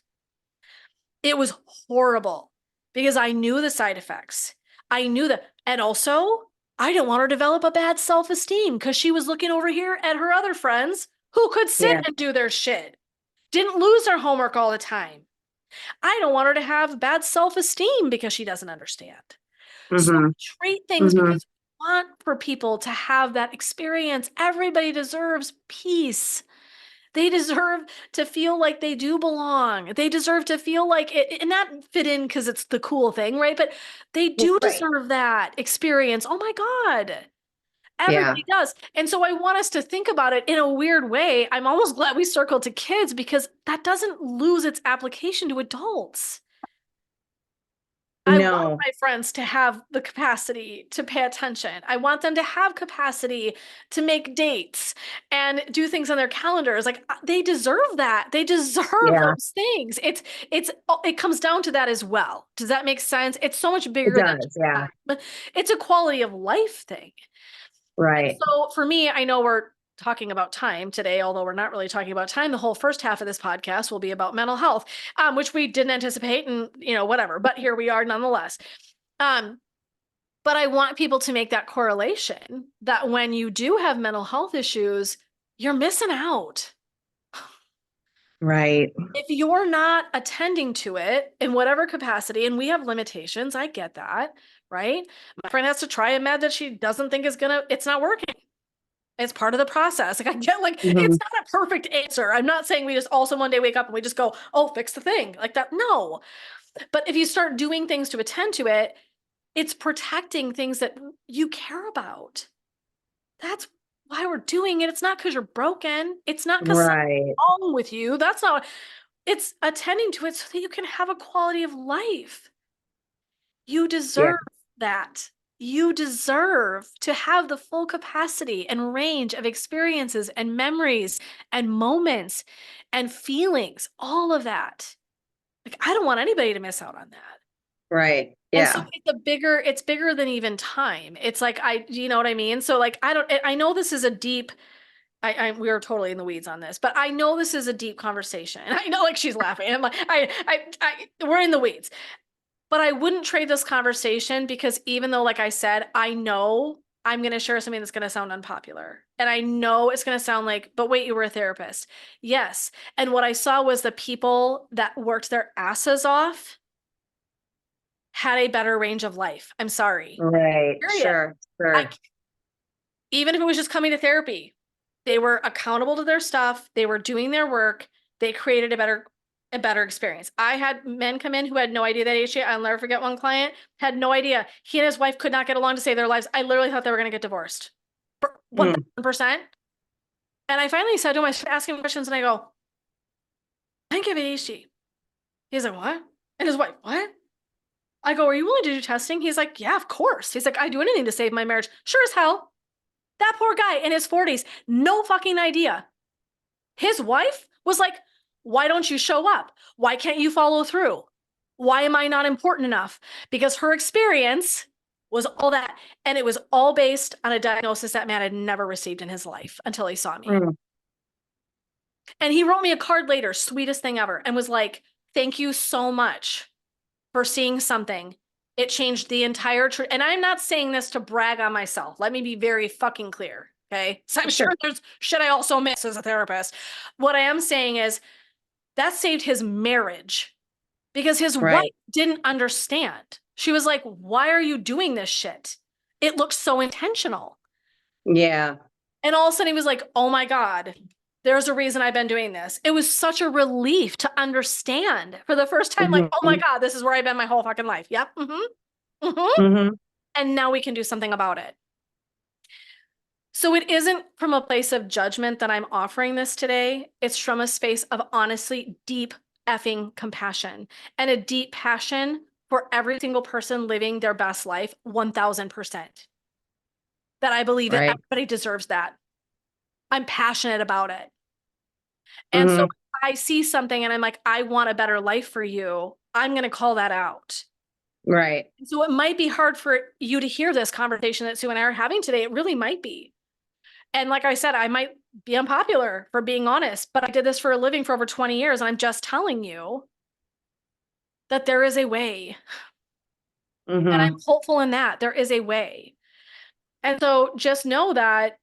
S2: It was horrible because I knew the side effects. I knew that. And also, I didn't want her to develop a bad self-esteem because she was looking over here at her other friends who could sit and do their shit, didn't lose their homework all the time. I don't want her to have bad self-esteem because she doesn't understand. So we treat things because we want for people to have that experience. Everybody deserves peace. They deserve to feel like they do belong. They deserve to feel like it, and not fit in because it's the cool thing, right? But they do deserve that experience. Oh my God. Everybody does. And so I want us to think about it in a weird way. I'm almost glad we circled to kids because that doesn't lose its application to adults. I want my friends to have the capacity to pay attention. I want them to have capacity to make dates and do things on their calendars. Like, they deserve that. They deserve those things. It comes down to that as well. Does that make sense? It's so much bigger than that. But it's a quality of life thing. Right. And so for me, I know we're talking about time today, although we're not really talking about time. The whole first half of this podcast will be about mental health, which we didn't anticipate, and whatever, but here we are nonetheless. But I want people to make that correlation that when you do have mental health issues, you're missing out.
S1: Right.
S2: If you're not attending to it in whatever capacity, and we have limitations, I get that, right? My friend has to try a med that she doesn't think it's not working. It's part of the process. Like, I get it's not a perfect answer. I'm not saying we just also one day wake up and we just go, oh, fix the thing like that. No. But if you start doing things to attend to it, it's protecting things that you care about. That's why we're doing it. It's not because you're broken. It's not because something's wrong with you. That's not, it's attending to it so that you can have a quality of life. You deserve that. You deserve to have the full capacity and range of experiences and memories and moments and feelings, all of that. Like, I don't want anybody to miss out on that.
S1: Right.
S2: And so
S1: Yeah.
S2: it's bigger than even time. It's like, you know what I mean? So like, I know this is a deep, we are totally in the weeds on this, but I know this is a deep conversation. I know, like, she's laughing. I'm like, we're in the weeds. But I wouldn't trade this conversation, because even though, like I said, I know I'm going to share something that's going to sound unpopular. And I know it's going to sound like, but wait, you were a therapist. Yes. And what I saw was the people that worked their asses off had a better range of life. I'm sorry.
S1: Right.
S2: Period.
S1: Sure. Sure.
S2: Even if it was just coming to therapy, they were accountable to their stuff. They were doing their work. They created a better experience. I had men come in who had no idea that ADHD. I'll never forget one client had no idea. He and his wife could not get along to save their lives. I literally thought they were going to get divorced. 1000%. And I finally said to him, I started asking him questions, and I go, I think you have ADHD. He's like, what? And his wife, what? I go, are you willing to do testing? He's like, yeah, of course. He's like, I'd do anything to save my marriage. Sure as hell. That poor guy in his 40s, no fucking idea. His wife was like, why don't you show up? Why can't you follow through? Why am I not important enough? Because her experience was all that. And it was all based on a diagnosis that man had never received in his life until he saw me. And he wrote me a card later, sweetest thing ever, and was like, thank you so much for seeing something. It changed the entire and I'm not saying this to brag on myself. Let me be very fucking clear. Okay. So I'm sure there's shit I also miss as a therapist. What I am saying is that saved his marriage, because his wife didn't understand. She was like, why are you doing this shit? It looks so intentional.
S1: Yeah.
S2: And all of a sudden he was like, oh my God, there's a reason I've been doing this. It was such a relief to understand for the first time, like, oh my God, this is where I've been my whole fucking life. Yep. And now we can do something about it. So it isn't from a place of judgment that I'm offering this today. It's from a space of honestly deep effing compassion and a deep passion for every single person living their best life, 1000%. That I believe that everybody deserves that. I'm passionate about it. And so I see something and I'm like, I want a better life for you. I'm going to call that out.
S1: Right.
S2: So it might be hard for you to hear this conversation that Sue and I are having today. It really might be. And like I said, I might be unpopular for being honest, but I did this for a living for over 20 years. And I'm just telling you that there is a way. And I'm hopeful in that there is a way. And so just know that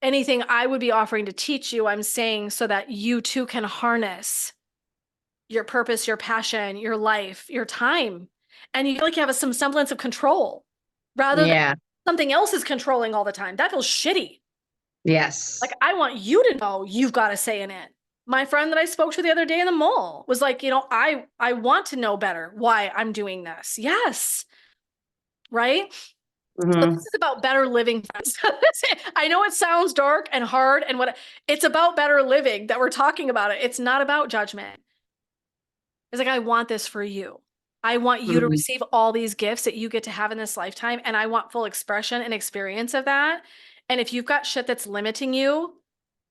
S2: anything I would be offering to teach you, I'm saying so that you too can harness your purpose, your passion, your life, your time. And you feel like you have some semblance of control rather than something else is controlling all the time. That feels shitty.
S1: Yes.
S2: Like, I want you to know you've got a say in it. My friend that I spoke to the other day in the mall was like, you know, I want to know better why I'm doing this. Yes. Right. So this is about better living. I know it sounds dark and hard and what it's about better living that we're talking about it. It's not about judgment. It's like, I want this for you. I want you to receive all these gifts that you get to have in this lifetime. And I want full expression and experience of that. And if you've got shit that's limiting you,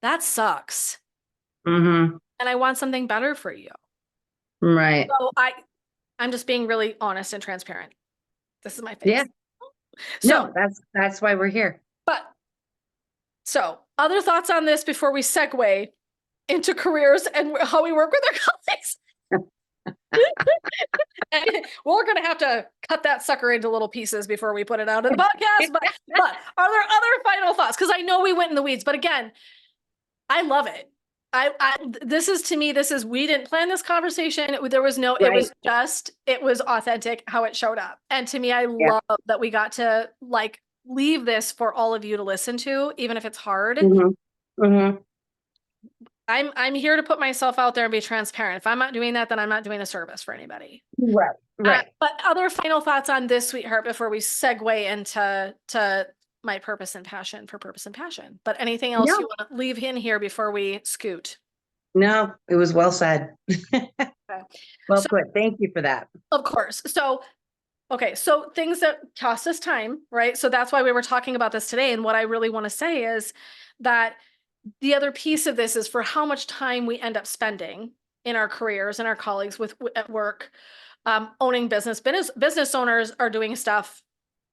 S2: that sucks. And I want something better for you.
S1: Right.
S2: So I'm just being really honest and transparent. This is my face.
S1: Yeah. So no, that's why we're here.
S2: But so other thoughts on this before we segue into careers and how we work with our colleagues. And we're going to have to cut that sucker into little pieces before we put it out in the podcast. But are there other final thoughts? Because I know we went in the weeds, but again, I love it. This is, to me, we didn't plan this conversation. There was no, it was authentic how it showed up. And to me, I love that we got to like leave this for all of you to listen to, even if it's hard. I'm here to put myself out there and be transparent. If I'm not doing that, then I'm not doing a service for anybody.
S1: Right.
S2: But other final thoughts on this, sweetheart, before we segue into my purpose and passion for purpose and passion. But anything else you want to leave in here before we scoot?
S1: No, it was well said. Well put. Thank you for that.
S2: Of course. So Okay, so things that cost us time, right? So that's why we were talking about this today. And what I really want to say is that the other piece of this is for how much time we end up spending in our careers and our colleagues with at work, owning business owners are doing stuff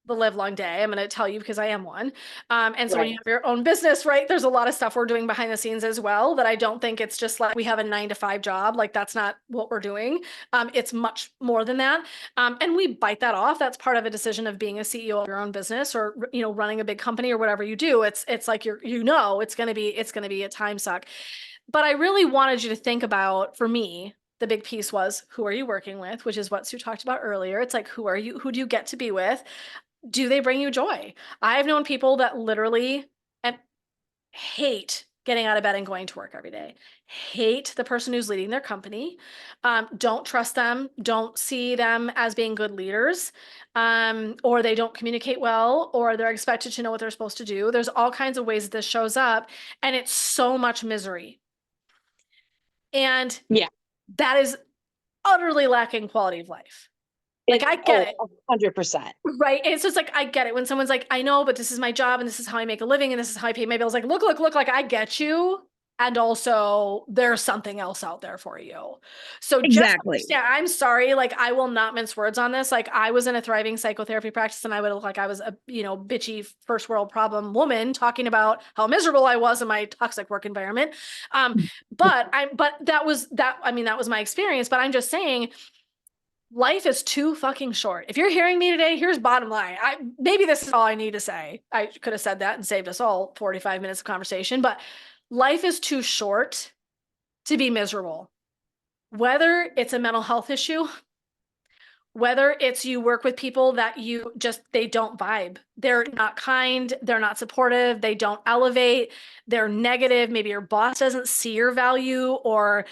S2: the live long day. I'm going to tell you because I am one. And so when you
S1: Right.
S2: have your own business, right, there's a lot of stuff we're doing behind the scenes as well that I don't think it's just like we have a 9 to 5 job. Like that's not what we're doing. It's much more than that. And we bite that off. That's part of a decision of being a CEO of your own business or, running a big company or whatever you do. It's like it's going to be a time suck. But I really wanted you to think about, for me, the big piece was who are you working with, which is what Sue talked about earlier. It's like, who do you get to be with? Do they bring you joy? I've known people that literally and hate getting out of bed and going to work every day, hate the person who's leading their company, don't trust them, don't see them as being good leaders, or they don't communicate well, or they're expected to know what they're supposed to do. There's all kinds of ways that this shows up, and it's so much misery. And
S1: Yeah.
S2: that is utterly lacking quality of life. Like, I get it.
S1: 100%.
S2: Right. And so it's like, I get it when someone's like, I know, but this is my job and this is how I make a living and this is how I pay my bills. Like, look, like I get you. And also there's something else out there for you. So just
S1: Exactly.
S2: understand, I'm sorry, like I will not mince words on this. Like I was in a thriving psychotherapy practice and I would look like I was a, bitchy first world problem woman talking about how miserable I was in my toxic work environment. But that was my experience. But I'm just saying, life is too fucking short. If you're hearing me today, here's bottom line. Maybe this is all I need to say. I could have said that and saved us all 45 minutes of conversation, but life is too short to be miserable. Whether it's a mental health issue, whether it's you work with people that they don't vibe. They're not kind, they're not supportive, they don't elevate, they're negative. Maybe your boss doesn't see your value or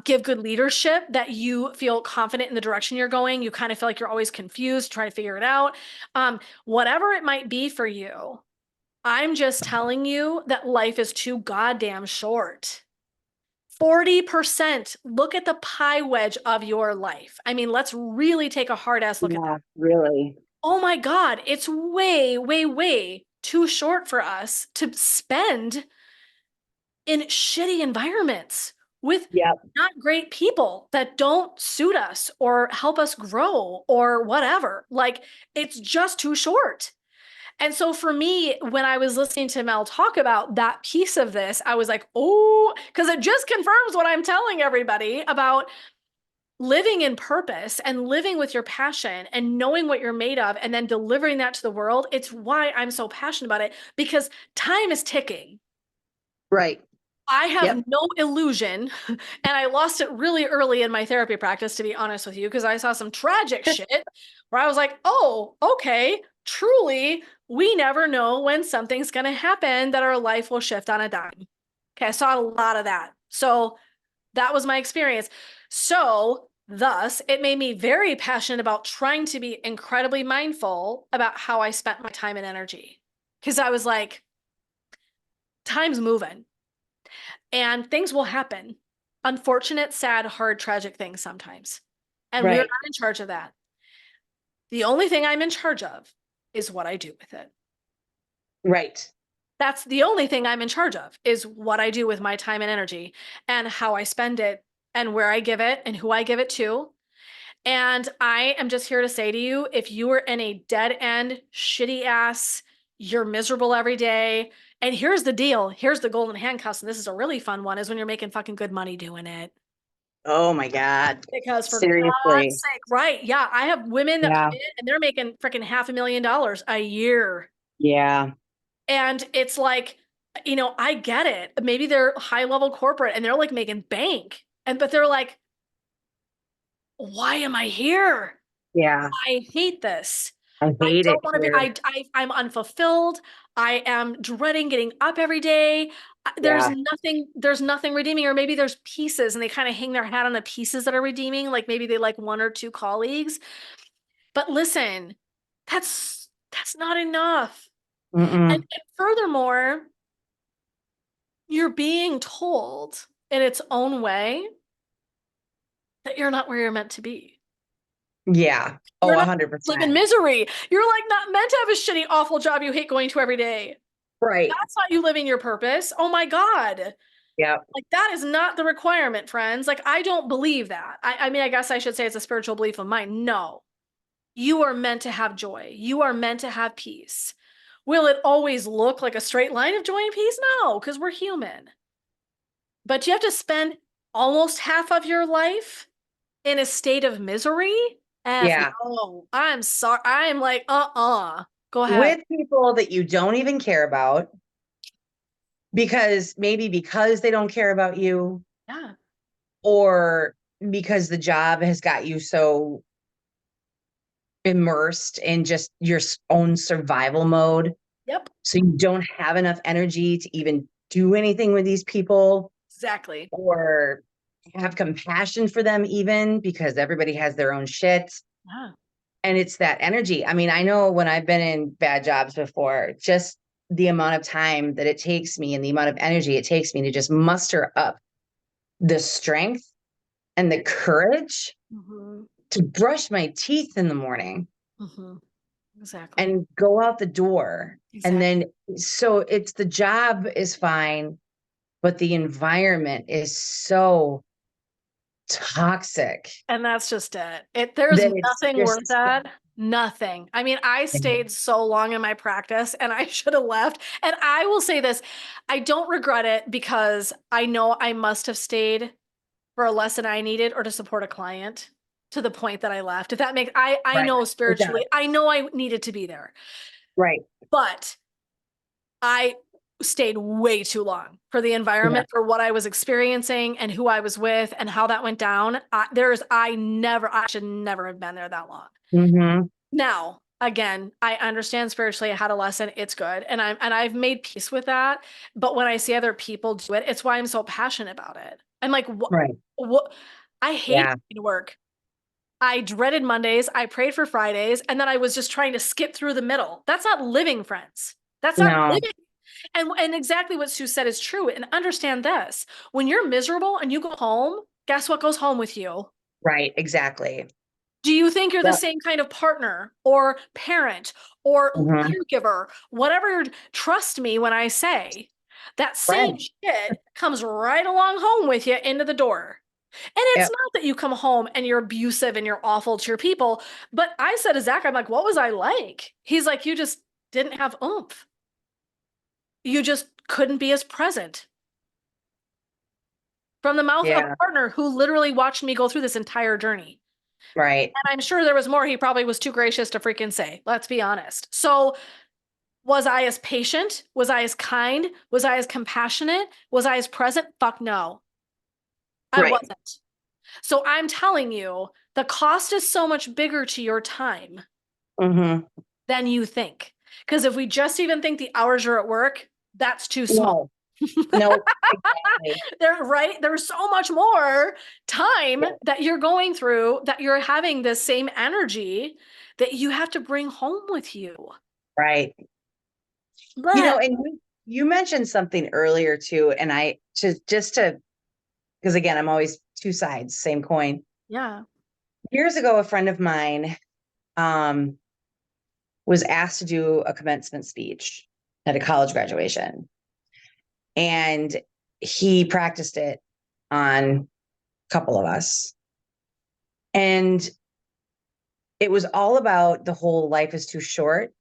S2: give good leadership that you feel confident in the direction you're going. You kind of feel like you're always confused, trying to figure it out. Whatever it might be for you, I'm just telling you that life is too goddamn short. 40%. Look at the pie wedge of your life. I mean, let's really take a hard ass look at
S1: Yeah,
S2: that.
S1: really.
S2: Oh my God, it's way, way, way too short for us to spend in shitty environments with
S1: Yep.
S2: not great people that don't suit us or help us grow or whatever. Like, it's just too short. And so for me, when I was listening to Mel talk about that piece of this, I was like, oh, because it just confirms what I'm telling everybody about living in purpose and living with your passion and knowing what you're made of and then delivering that to the world. It's why I'm so passionate about it, because time is ticking.
S1: Right.
S2: I have
S1: Yep.
S2: no illusion, and I lost it really early in my therapy practice, to be honest with you, because I saw some tragic shit where I was like, oh, okay, truly, we never know when something's going to happen that our life will shift on a dime. Okay, I saw a lot of that. So that was my experience. So, thus, it made me very passionate about trying to be incredibly mindful about how I spent my time and energy. Because I was like, time's moving and things will happen. Unfortunate, sad, hard, tragic things sometimes. And we're
S1: Right.
S2: not in charge of that. The only thing I'm in charge of is what I do with it.
S1: Right.
S2: That's the only thing I'm in charge of, is what I do with my time and energy and how I spend it and where I give it and who I give it to. And I am just here to say to you, if you are in a dead end, shitty ass, you're miserable every day. And here's the deal. Here's the golden handcuffs. And this is a really fun one, is when you're making fucking good money doing it.
S1: Oh my God.
S2: Because for God's
S1: Seriously.
S2: sake, right? Yeah, I have women that come
S1: Yeah.
S2: in and they're making freaking $500,000 a year.
S1: Yeah.
S2: And it's like, I get it. Maybe they're high level corporate and they're like making bank. But they're like, why am I here?
S1: Yeah.
S2: I hate this.
S1: I
S2: I
S1: hate it
S2: don't want to be,
S1: here.
S2: I'm unfulfilled. I am dreading getting up every day.
S1: Yeah.
S2: There's nothing redeeming, or maybe there's pieces and they kind of hang their hat on the pieces that are redeeming. Like maybe they like one or two colleagues, but listen, that's not enough. And
S1: Mm-mm.
S2: furthermore, you're being told in its own way that you're not where you're meant to be.
S1: Yeah. Oh,
S2: You're not live in
S1: 100%.
S2: misery. You're like not meant to have a shitty, awful job you hate going to every day.
S1: Right.
S2: That's not you living your purpose. Oh my God.
S1: Yep.
S2: Like that is not the requirement, friends. Like I don't believe that. I mean, I guess I should say it's a spiritual belief of mine. No, you are meant to have joy. You are meant to have peace. Will it always look like a straight line of joy and peace? No, because we're human. But you have to spend almost half of your life in a state of misery. F
S1: Yeah.
S2: no. I'm sorry. I'm like, Go ahead.
S1: With people that you don't even care about, because maybe because they don't care about you,
S2: Yeah.
S1: or because the job has got you so immersed in just your own survival mode.
S2: Yep.
S1: So you don't have enough energy to even do anything with these people
S2: Exactly.
S1: or have compassion for them, even because everybody has their own shit.
S2: Yeah.
S1: And it's that energy. I mean, I know when I've been in bad jobs before, just the amount of time that it takes me and the amount of energy it takes me to just muster up the strength and the courage
S2: Mm-hmm.
S1: to brush my teeth in the morning
S2: Mm-hmm. Exactly.
S1: and go out the door. And
S2: Exactly.
S1: then, so it's the job is fine, but the environment is so toxic
S2: And that's just it. There's
S1: that it's
S2: nothing worth
S1: just,
S2: that. Nothing. I mean, I stayed so long in my practice and I should have left. And I will say this, I don't regret it because I know I must have stayed for a lesson I needed or to support a client to the point that I left. If that makes I
S1: right.
S2: know
S1: It does.
S2: spiritually, I know I needed to be there.
S1: Right.
S2: But I stayed way too long for the
S1: Yeah.
S2: environment, for what I was experiencing and who I was with and how that went down. I should never have been there that long.
S1: Mm-hmm.
S2: Now, again, I understand spiritually. I had a lesson. It's good. I've made peace with that. But when I see other people do it, it's why I'm so passionate about it. I'm like,
S1: Right.
S2: what? I hated
S1: Yeah.
S2: work. I dreaded Mondays. I prayed for Fridays. And then I was just trying to skip through the middle. That's not living, friends. That's not
S1: No.
S2: living. And exactly what Sue said is true. And understand this. When you're miserable and you go home, guess what goes home with you?
S1: Right. Exactly.
S2: Do you think you're the
S1: Yep.
S2: same kind of partner or parent or
S1: Mm-hmm.
S2: caregiver? Whatever, trust me when I say that same
S1: French.
S2: shit comes right along home with you into the door. And it's
S1: Yep.
S2: not that you come home and you're abusive and you're awful to your people. But I said to Zach, I'm like, what was I like? He's like, you just didn't have oomph. You just couldn't be as present. From the mouth of
S1: Yeah.
S2: a partner who literally watched me go through this entire journey.
S1: Right.
S2: And I'm sure there was more he probably was too gracious to freaking say. Let's be honest. So, was I as patient? Was I as kind? Was I as compassionate? Was I as present? Fuck no. I
S1: Right.
S2: wasn't. So, I'm telling you, the cost is so much bigger to your time
S1: Mm-hmm.
S2: than you think. Because if we just even think the hours you're at work, that's too small.
S1: No. No. Exactly.
S2: There's so much more time
S1: Yeah.
S2: that you're going through, that you're having this same energy that you have to bring home with you.
S1: Right.
S2: But
S1: And you mentioned something earlier too, and I just to because again, I'm always two sides, same coin.
S2: yeah.
S1: Years ago, a friend of mine um, was asked to do a commencement speech at a college graduation, and he practiced it on a couple of us, and it was all about the whole life is too short.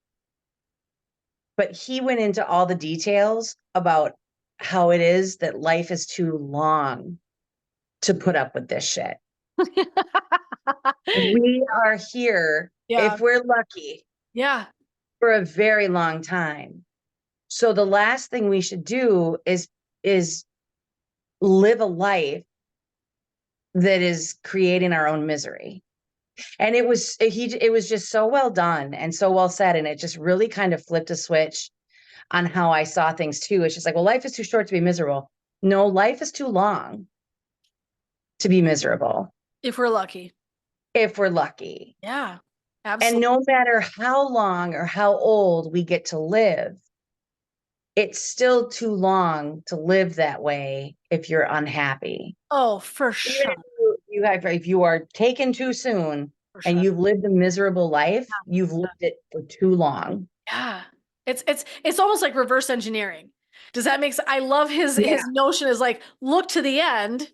S1: But he went into all the details about how it is that life is too long to put up with this shit. We are here,
S2: Yeah.
S1: if we're lucky,
S2: Yeah.
S1: for a very long time. So the last thing we should do is live a life that is creating our own misery. And it was just so well done and so well said, and it just really kind of flipped a switch on how I saw things too. It's just like, well, life is too short to be miserable. No, life is too long to be miserable
S2: If we're lucky.
S1: if we're lucky.
S2: Yeah.
S1: And
S2: Absolutely.
S1: no matter how long or how old we get to live, it's still too long to live that way if you're unhappy.
S2: Oh, for
S1: Even
S2: sure.
S1: if you are taken too soon,
S2: For
S1: and
S2: sure.
S1: you've lived a miserable life, you've lived it for too long.
S2: Yeah. It's almost like reverse engineering. Does that make sense? I love his
S1: Yeah.
S2: notion is like look to the end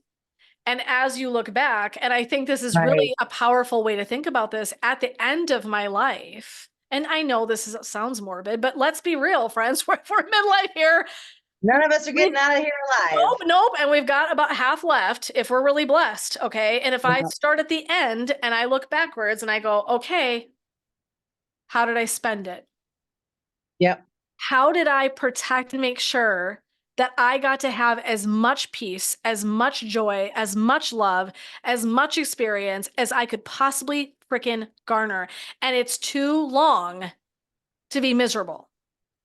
S2: and as you look back, and I think this is
S1: Right.
S2: really a powerful way to think about this at the end of my life. And I know sounds morbid, but let's be real, friends. We're midlife here.
S1: None of us are getting
S2: We've
S1: out of here alive.
S2: nope. And we've got about half left if we're really blessed. Okay. And if I
S1: Yeah.
S2: start at the end and I look backwards and I go, okay, how did I spend it?
S1: Yep.
S2: How did I protect and make sure that I got to have as much peace, as much joy, as much love, as much experience as I could possibly freaking garner? And it's too long to be miserable.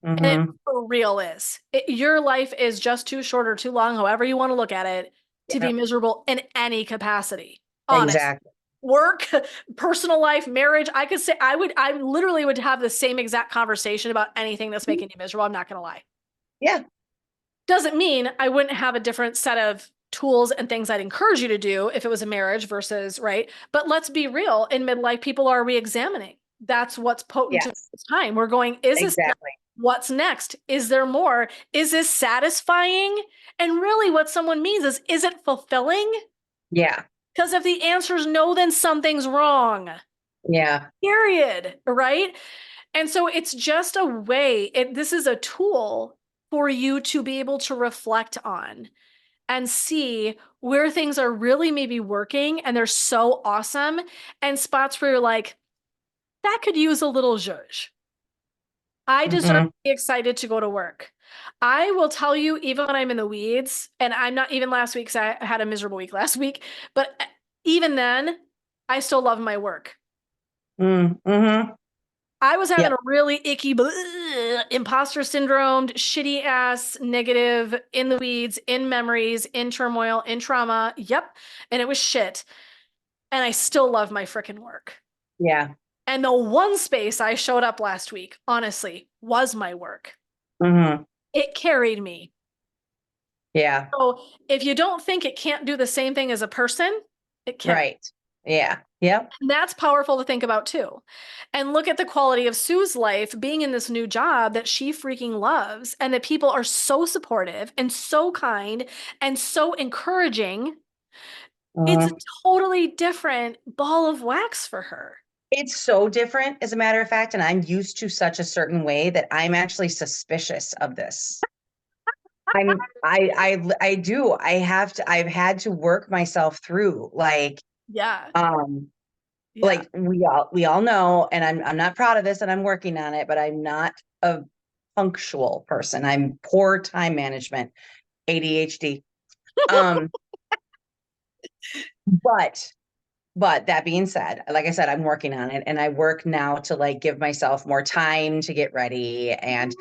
S2: And it
S1: Mm-hmm.
S2: for real is. Your life is just too short or too long, however you want to look at it, to be
S1: Yep.
S2: miserable in any capacity. Honest.
S1: Exactly.
S2: Work, personal life, marriage. I could say I literally would have the same exact conversation about anything that's making you miserable. I'm not going to lie.
S1: Yeah.
S2: Doesn't mean I wouldn't have a different set of tools and things I'd encourage you to do if it was a marriage versus, right? But let's be real, in midlife, people are re-examining. That's what's potent at
S1: Yes.
S2: this time. We're going, is this
S1: Exactly.
S2: what's next? Is there more? Is this satisfying? And really what someone means is it fulfilling?
S1: Yeah.
S2: Because if the answer is no, then something's wrong.
S1: Yeah.
S2: Period. Right? And so it's just a way, this is a tool for you to be able to reflect on and see where things are really maybe working and they're so awesome, and spots where you're like, that could use a little zhuzh. I deserve to
S1: Mm-hmm.
S2: be excited to go to work. I will tell you, even when I'm in the weeds, and I'm not even last week, because I had a miserable week last week, but even then, I still love my work.
S1: Mm-hmm.
S2: I was having
S1: Yep.
S2: a really icky imposter syndrome, shitty ass, negative, in the weeds, in memories, in turmoil, in trauma. Yep. And it was shit. And I still love my freaking work.
S1: Yeah.
S2: And the one space I showed up last week, honestly, was my work.
S1: Mm-hmm.
S2: It carried me.
S1: Yeah.
S2: So if you don't think it can't do the same thing as a person, it can.
S1: Right. Yeah. Yep.
S2: And that's powerful to think about too. And look at the quality of Sue's life being in this new job that she freaking loves, and that people are so supportive and so kind and so encouraging. It's a
S1: Mm-hmm.
S2: totally different ball of wax for her.
S1: It's so different, as a matter of fact, and I'm used to such a certain way that I'm actually suspicious of this. I do. I've had to work myself through
S2: Yeah.
S1: um
S2: Yeah.
S1: we all know, and I'm not proud of this and I'm working on it, but I'm not a punctual person. I'm poor time management, ADHD. Um, but that being said, like I said, I'm working on it, and I work now to like give myself more time to get ready. And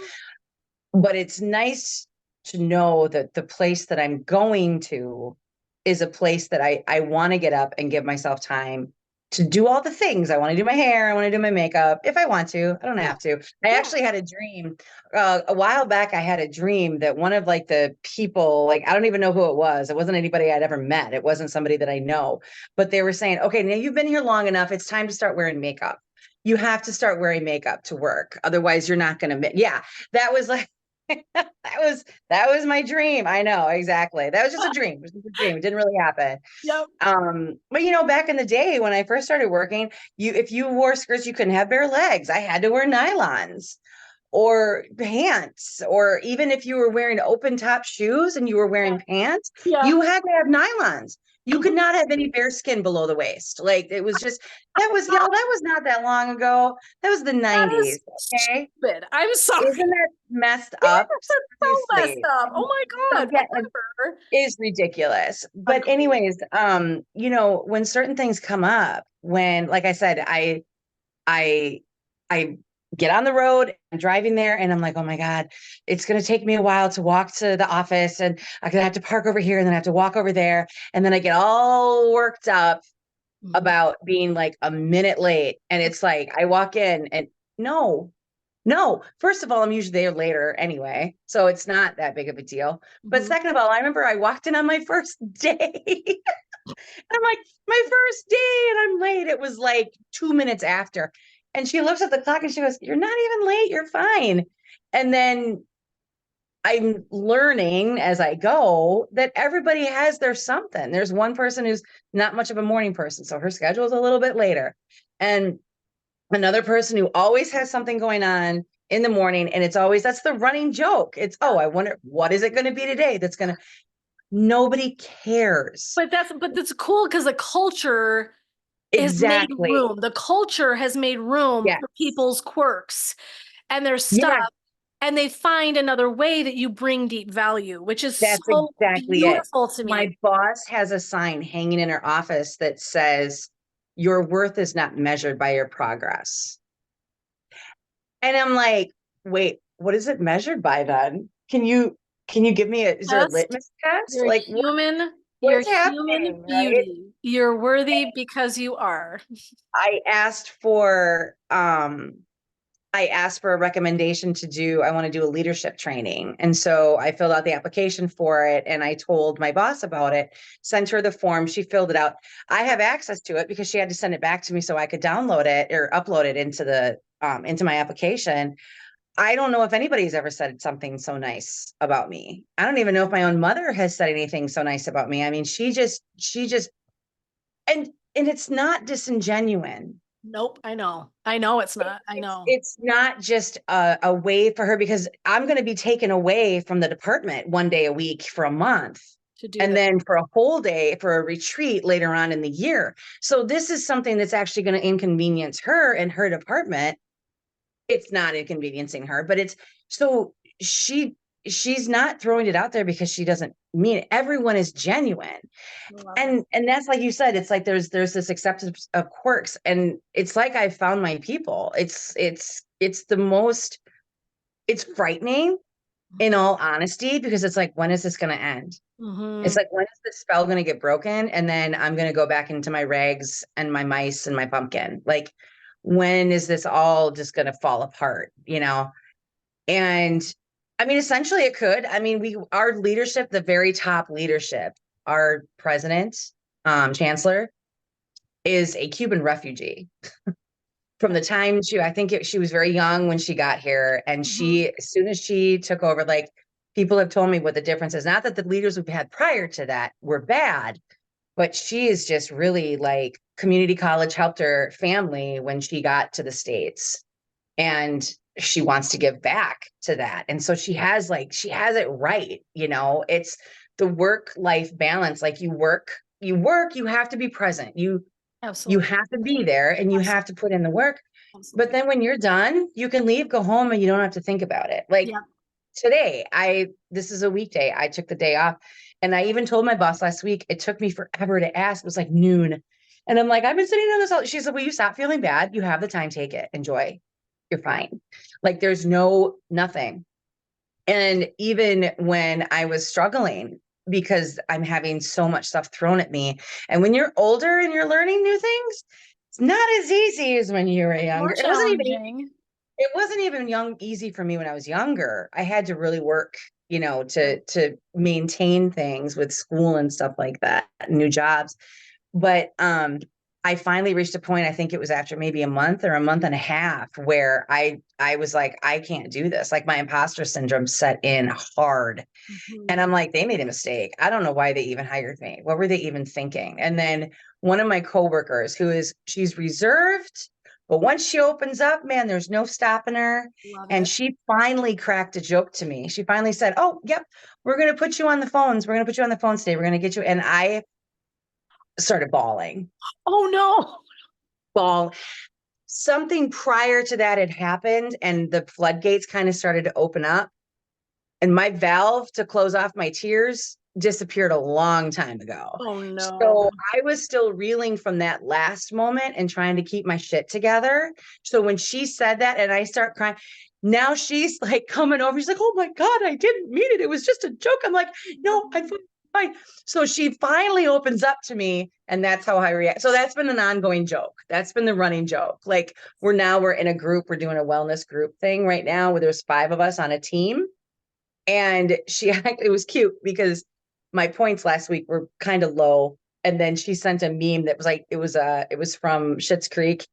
S1: but it's nice to know that the place that I'm going to is a place that I want to get up and give myself time to do all the things. I want to do my hair, I want to do my makeup if I want to. I don't
S2: Yeah.
S1: have to. I
S2: Yeah.
S1: actually had a dream a while back. I had a dream that one of like the people, like I don't even know who it was. It wasn't anybody I'd ever met. It wasn't somebody that I know, but they were saying, "Okay, now you've been here long enough. It's time to start wearing makeup. You have to start wearing makeup to work. Otherwise, you're not going to." Yeah, that was like that was my dream. I know, exactly. That was just a dream. It was just a dream. It didn't really happen.
S2: Yep.
S1: But back in the day when I first started working, if you wore skirts, you couldn't have bare legs. I had to wear nylons or pants, or even if you were wearing open top shoes and you were wearing pants,
S2: Yeah.
S1: you had to have nylons. You could
S2: Complete-
S1: not have any bare skin below the waist. Like it was just that was y'all, that was not that long ago. That was the
S2: That
S1: 90s.
S2: is
S1: Okay.
S2: stupid. I'm sorry.
S1: Isn't that messed
S2: Yeah,
S1: up?
S2: that's so messed
S1: Seriously.
S2: up. Oh my God.
S1: Yeah,
S2: Whatever.
S1: is ridiculous. But
S2: Agreed.
S1: anyways, when certain things come up, when like I said, I I get on the road and driving there and I'm like, oh my God, it's gonna take me a while to walk to the office, and I'm gonna have to park over here and then I have to walk over there. And then I get all worked up
S2: Mhm.
S1: about being like a minute late. And it's like I walk in and no, no, first of all, I'm usually there later anyway, so it's not that big of a deal. But
S2: Mhm.
S1: second of all, I remember I walked in on my first day. I'm like, my first day, and I'm late. It was like 2 minutes after. And she looks at the clock and she goes, "You're not even late. You're fine." And then I'm learning as I go that everybody has their something. There's one person who's not much of a morning person, so her schedule is a little bit later. And another person who always has something going on in the morning. And it's always, that's the running joke. It's, oh, I wonder, what is it going to be today? Nobody cares.
S2: But that's cool because the culture has made
S1: Exactly.
S2: room. The culture has made room
S1: Yes.
S2: for people's quirks and their stuff.
S1: Yes.
S2: And they find another way that you bring deep value, which is
S1: That's
S2: so
S1: exactly it.
S2: beautiful to me.
S1: My boss has a sign hanging in her office that says, "Your worth is not measured by your progress." And I'm like, wait, what is it measured by then? Can you give me is there a
S2: Test
S1: litmus test?
S2: your
S1: Like
S2: your
S1: what's
S2: human
S1: happening, right?
S2: beauty. You're worthy because you are.
S1: I asked for I asked for a recommendation to do, I want to do a leadership training. And so I filled out the application for it and I told my boss about it, sent her the form. She filled it out. I have access to it because she had to send it back to me so I could download it or upload it into my application. I don't know if anybody's ever said something so nice about me. I don't even know if my own mother has said anything so nice about me. I mean, she just, and it's not disingenuine.
S2: Nope, I know. I know it's not. I know.
S1: It's not just a way for her because I'm going to be taken away from the department one day a week for a month
S2: To do
S1: and
S2: that.
S1: then for a whole day for a retreat later on in the year. So this is something that's actually going to inconvenience her and her department. It's not inconveniencing her, but it's so she's not throwing it out there because she doesn't mean it. Everyone is genuine. And that's like you said, it's like there's this acceptance of quirks, and it's like I found my people. It's the most, it's frightening in all honesty, because it's like, when is this going to end? It's
S2: Mm-hmm.
S1: like, when is this spell going to get broken? And then I'm going to go back into my rags and my mice and my pumpkin. Like, when is this all just going to fall apart, you know? And I mean, essentially it could. I mean, our leadership, the very top leadership, our president, chancellor, is a Cuban refugee. From the time she was very young when she got here. And
S2: Mm-hmm.
S1: as soon as she took over, like, people have told me what the difference is. Not that the leaders we've had prior to that were bad, but she is just really like, community college helped her family when she got to the States. And she wants to give back to that. And so she has it right. It's the work life balance. Like, you have to be present. You
S2: Absolutely.
S1: have to be there and you have to put in the work. But
S2: Absolutely.
S1: then when you're done, you can leave, go home, and you don't have to think about it. Like,
S2: Yeah.
S1: today, this is a weekday. I took the day off, and I even told my boss last week, it took me forever to ask. It was like noon. And I'm like, I've been sitting on this all. She said, "Will you stop feeling bad? You have the time, take it, enjoy. You're fine." Like, there's nothing. And even when I was struggling, because I'm having so much stuff thrown at me. And when you're older and you're learning new things, it's not as easy as when you were
S2: More
S1: younger.
S2: challenging.
S1: It wasn't even easy for me when I was younger. I had to really work, to maintain things with school and stuff like that, new jobs. But I finally reached a point, I think it was after maybe a month or a month and a half, where I was like, I can't do this. Like, my imposter syndrome set in hard. And
S2: Mm-hmm.
S1: I'm like, they made a mistake. I don't know why they even hired me. What were they even thinking? And then one of my coworkers, she's reserved, but once she opens up, man, there's no stopping her.
S2: Love
S1: And
S2: it.
S1: she finally cracked a joke to me. She finally said, "Oh, yep, we're going to put you on the phones. We're going to put you on the phones today. We're going to get you." And I started bawling.
S2: Oh no.
S1: Bawl. Something prior to that had happened, and the floodgates kind of started to open up. And my valve to close off my tears disappeared a long time ago.
S2: Oh no.
S1: So I was still reeling from that last moment and trying to keep my shit together. So when she said that and I start crying, now she's like coming over. She's like, "Oh my God, I didn't mean it. It was just a joke." I'm like, "No, I'm fine." So she finally opens up to me, and that's how I react. So that's been an ongoing joke. That's been the running joke. Like, we're in a group, we're doing a wellness group thing right now where there's 5 of us on a team. And it was cute because my points last week were kind of low. and then she sent a meme that was like, it was from Schitt's Creek.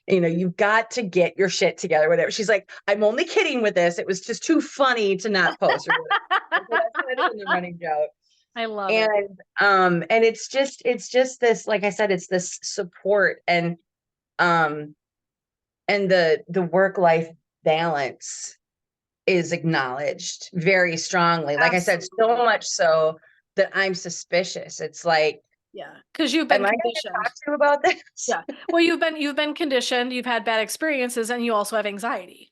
S1: You've got to get your shit together, whatever. She's like, I'm only kidding with this. It was just too funny to not post or whatever. So that's kind of the running joke.
S2: I love it.
S1: And it's just this, like I said, it's this support and the work-life balance is acknowledged very strongly. Like
S2: Absolutely.
S1: I said, so much so that I'm suspicious. It's like,
S2: yeah, because you've been
S1: am I going to
S2: conditioned.
S1: talk to you about this?
S2: Yeah. Well, you've been conditioned, you've had bad experiences, and you also have anxiety.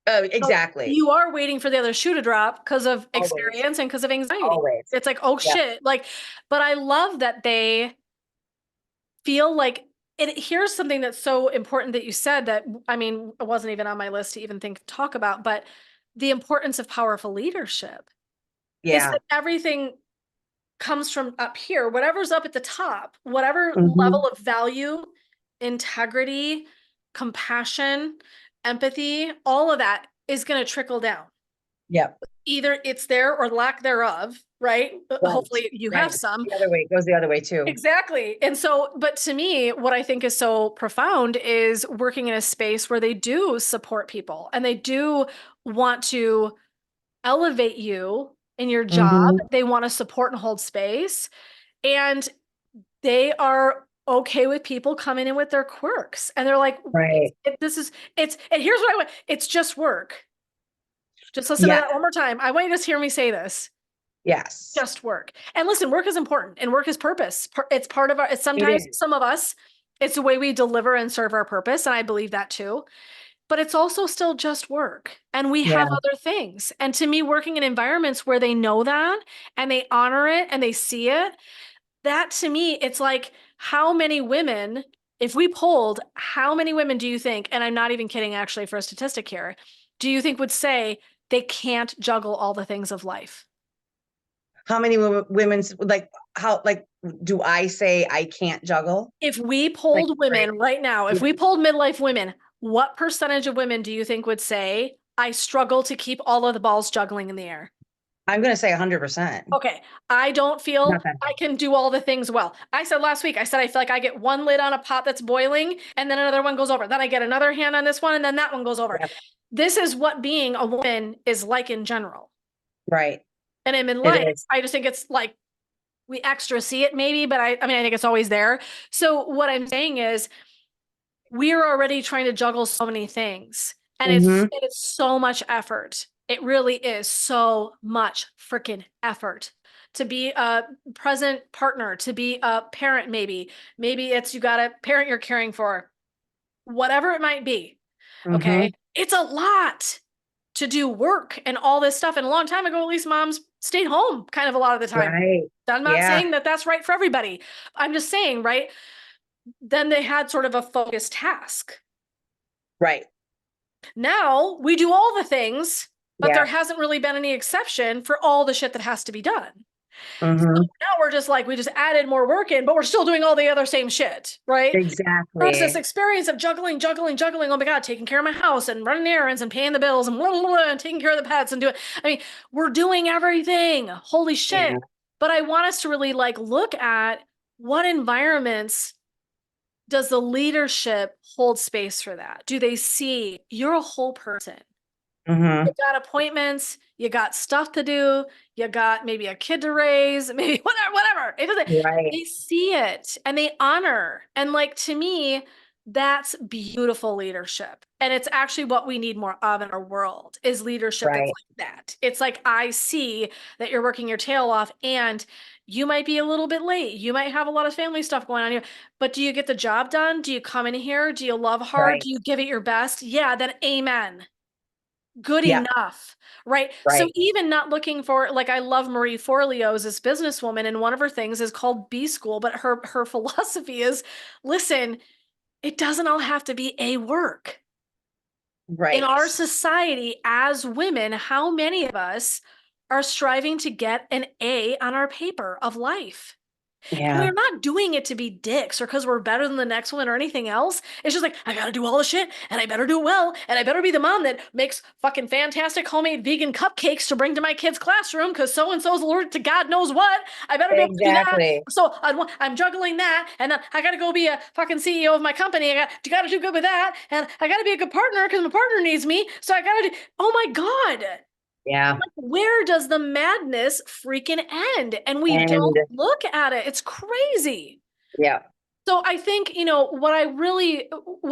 S1: Exactly.
S2: So you are waiting for the other shoe to drop because of
S1: Always.
S2: experience and because of anxiety.
S1: Always.
S2: It's like, oh shit. Like, but I love that they feel like it. Here's something that's so important that you said that, I mean, it wasn't even on my list to even talk about, but the importance of powerful leadership is
S1: Yeah.
S2: that everything comes from up here, whatever's up at the top, whatever
S1: Mhm.
S2: level of value, integrity, compassion, empathy, all of that is going to trickle down.
S1: Yep.
S2: Either it's there or lack thereof, right? Hopefully you have some.
S1: The other way, it goes the other way too.
S2: Exactly. And so, but to me, what I think is so profound is working in a space where they do support people and they do want to elevate you in your job.
S1: Mhm.
S2: They want to support and hold space. And they are okay with people coming in with their quirks. And they're like,
S1: Right.
S2: and here's what I want. It's just work. Just listen to that one more time. I want you to hear me say this.
S1: Yes.
S2: Just work. And listen, work is important and work is purpose. It's part of it's sometimes some of us, it's the way we deliver and serve our purpose. And I believe that too. But it's also still just work. And we have other things. And to me, working in environments where they know that and they honor it and they see it, that to me, it's like how many women, if we polled, how many women do you think, and I'm not even kidding actually for a statistic here, do you think would say they can't juggle all the things of life?
S1: How many women's do I say I can't juggle?
S2: If we polled women right now, if we polled midlife women, what percentage of women do you think would say, I struggle to keep all of the balls juggling in the air?
S1: I'm going to say 100%.
S2: Okay. I don't feel I can do all the things well. I said last week, I said, I feel like I get one lid on a pot that's boiling and then another one goes over. Then I get another hand on this one and then that one goes over. Yep. This is what being a woman is like in general.
S1: Right.
S2: And in midlife, I just think it's like we extra see it maybe, but I mean, I think it's always there. So what I'm saying is we're already trying to juggle so many things and it's so much effort. It really is so much freaking effort to be a present partner, to be a parent, maybe it's, you got a parent you're caring for, whatever it might be. Okay. It's a lot to do work and all this stuff. And a long time ago, at least moms stayed home kind of a lot of the time. Right. I'm not saying that that's right for everybody. I'm just saying, right. Then they had sort of a focused task.
S1: Right.
S2: Now we do all the things, but there hasn't really been any exception for all the shit that has to be done. So now we're just like, we just added more work in, but we're still doing all the other same shit, right?
S1: Exactly.
S2: There's this experience of juggling. Oh my God, taking care of my house and running errands and paying the bills and blah, blah, blah, and taking care of the pets and doing, I mean, we're doing everything. Holy shit. Yeah. But I want us to really like look at what environments does the leadership hold space for that? Do they see you're a whole person? You got appointments, you got stuff to do, you got maybe a kid to raise, maybe whatever. It doesn't, they see it and they honor. And like, to me, that's beautiful leadership. And it's actually what we need more of in our world is leadership that's like that. It's like, I see that you're working your tail off and you might be a little bit late. You might have a lot of family stuff going on here, but do you get the job done? Do you come in here? Do you love hard? Do you give it your best? Yeah, then amen. Good enough, right? So even not looking for, like, I love Marie Forleo as this businesswoman, and one of her things is called B School, but her philosophy is, listen, it doesn't all have to be a work. Right. In our society as women, how many of us are striving to get an A on our paper of life? And
S1: Yeah.
S2: we're not doing it to be dicks or because we're better than the next one or anything else. It's just like, I gotta do all the shit and I better do it well. And I better be the mom that makes fucking fantastic homemade vegan cupcakes to bring to my kid's classroom because so and so's allergic to God knows what. I better be able to do that.
S1: Exactly.
S2: So I'm juggling that. And then I gotta go be a fucking CEO of my company. Gotta do good with that. And I gotta be a good partner because my partner needs me. So I gotta do, oh my God.
S1: Yeah.
S2: Where does the madness freaking end? And we
S1: And
S2: don't look at it. It's crazy.
S1: yeah.
S2: So I think, what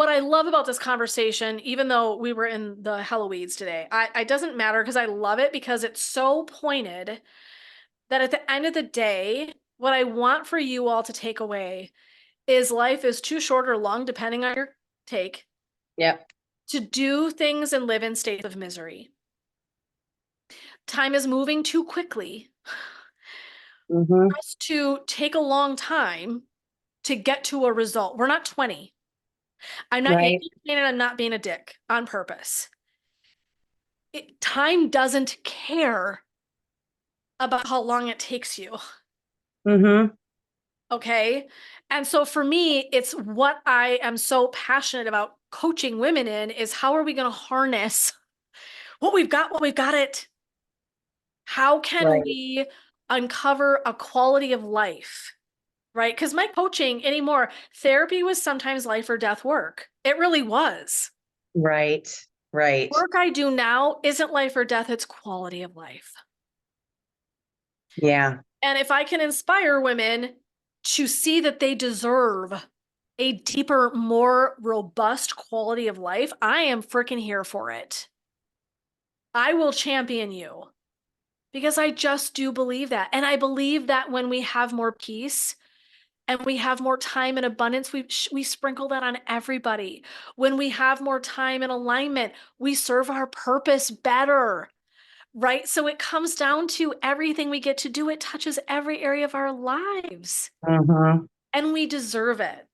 S2: I love about this conversation, even though we were in the Heloweeds today, it doesn't matter because I love it because it's so pointed that at the end of the day, what I want for you all to take away is life is too short or long, depending on your take,
S1: Yep.
S2: to do things and live in states of misery. Time is moving too quickly
S1: Mm-hmm.
S2: for us to take a long time to get to a result. We're not 20. I'm not
S1: Right.
S2: yanking and I'm not being a dick on purpose. Time doesn't care about how long it takes you.
S1: Mm-hmm.
S2: Okay. And so for me, it's what I am so passionate about coaching women in is how are we going to harness what we've got, what we've got it? How can
S1: Right.
S2: we uncover a quality of life? Right? Because my coaching anymore, therapy was sometimes life or death work. It really was.
S1: Right. Right.
S2: Work I do now isn't life or death, it's quality of life.
S1: Yeah.
S2: And if I can inspire women to see that they deserve a deeper, more robust quality of life, I am freaking here for it. I will champion you because I just do believe that. And I believe that when we have more peace and we have more time and abundance, we sprinkle that on everybody. When we have more time and alignment, we serve our purpose better. Right? So it comes down to everything we get to do. It touches every area of our lives.
S1: Mm-hmm.
S2: And we deserve it.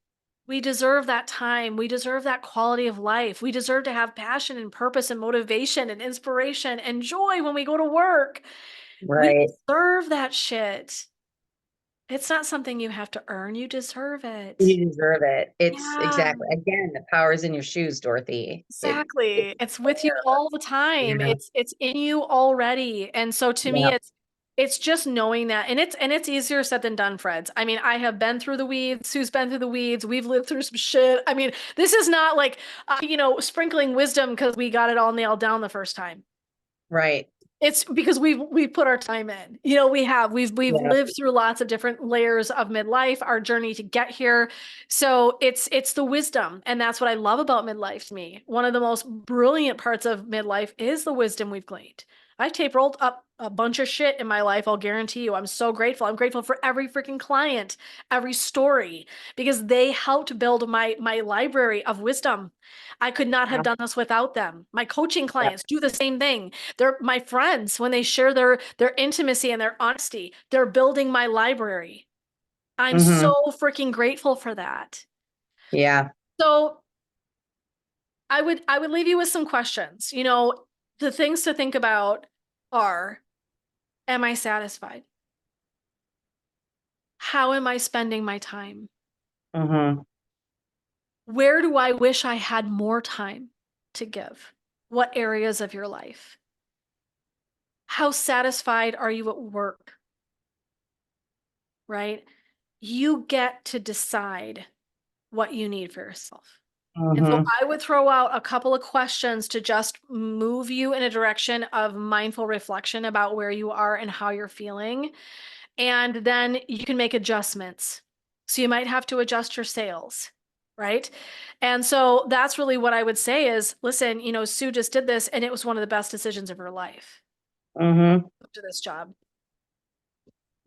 S2: We deserve that time. We deserve that quality of life. We deserve to have passion and purpose and motivation and inspiration and joy when we go to work. We
S1: Right.
S2: deserve that shit. It's not something you have to earn. You deserve it.
S1: You deserve it. It's
S2: Yeah.
S1: exactly, again, the power's in your shoes, Dorothy. It's
S2: Exactly. It's with you all the time.
S1: yeah.
S2: It's in you already. And so to me,
S1: Yeah.
S2: it's just knowing that. And it's easier said than done, Freds. I mean, I have been through the weeds. Sue's been through the weeds. We've lived through some shit. I mean, this is not like sprinkling wisdom because we got it all nailed down the first time.
S1: Right.
S2: It's because we've put our time in. We've
S1: Yeah.
S2: lived through lots of different layers of midlife, our journey to get here. So it's the wisdom, and that's what I love about midlife to me. One of the most brilliant parts of midlife is the wisdom we've gleaned. I tape rolled up a bunch of shit in my life, I'll guarantee you. I'm so grateful. I'm grateful for every freaking client, every story, because they helped build my library of wisdom. I could not have
S1: Yeah.
S2: done this without them. My coaching
S1: Yeah.
S2: clients do the same thing. They're my friends when they share their intimacy and their honesty. They're building my library. I'm
S1: Mm-hmm.
S2: so freaking grateful for that.
S1: Yeah.
S2: So I would leave you with some questions. The things to think about are, am I satisfied? How am I spending my time?
S1: Mm-hmm.
S2: Where do I wish I had more time to give? What areas of your life? How satisfied are you at work? Right? You get to decide what you need for yourself. And so
S1: Mm-hmm.
S2: I would throw out a couple of questions to just move you in a direction of mindful reflection about where you are and how you're feeling. And then you can make adjustments. So you might have to adjust your sales, right? And so that's really what I would say is, listen, Sue just did this and it was one of the best decisions of her life
S1: Mm-hmm.
S2: to this job.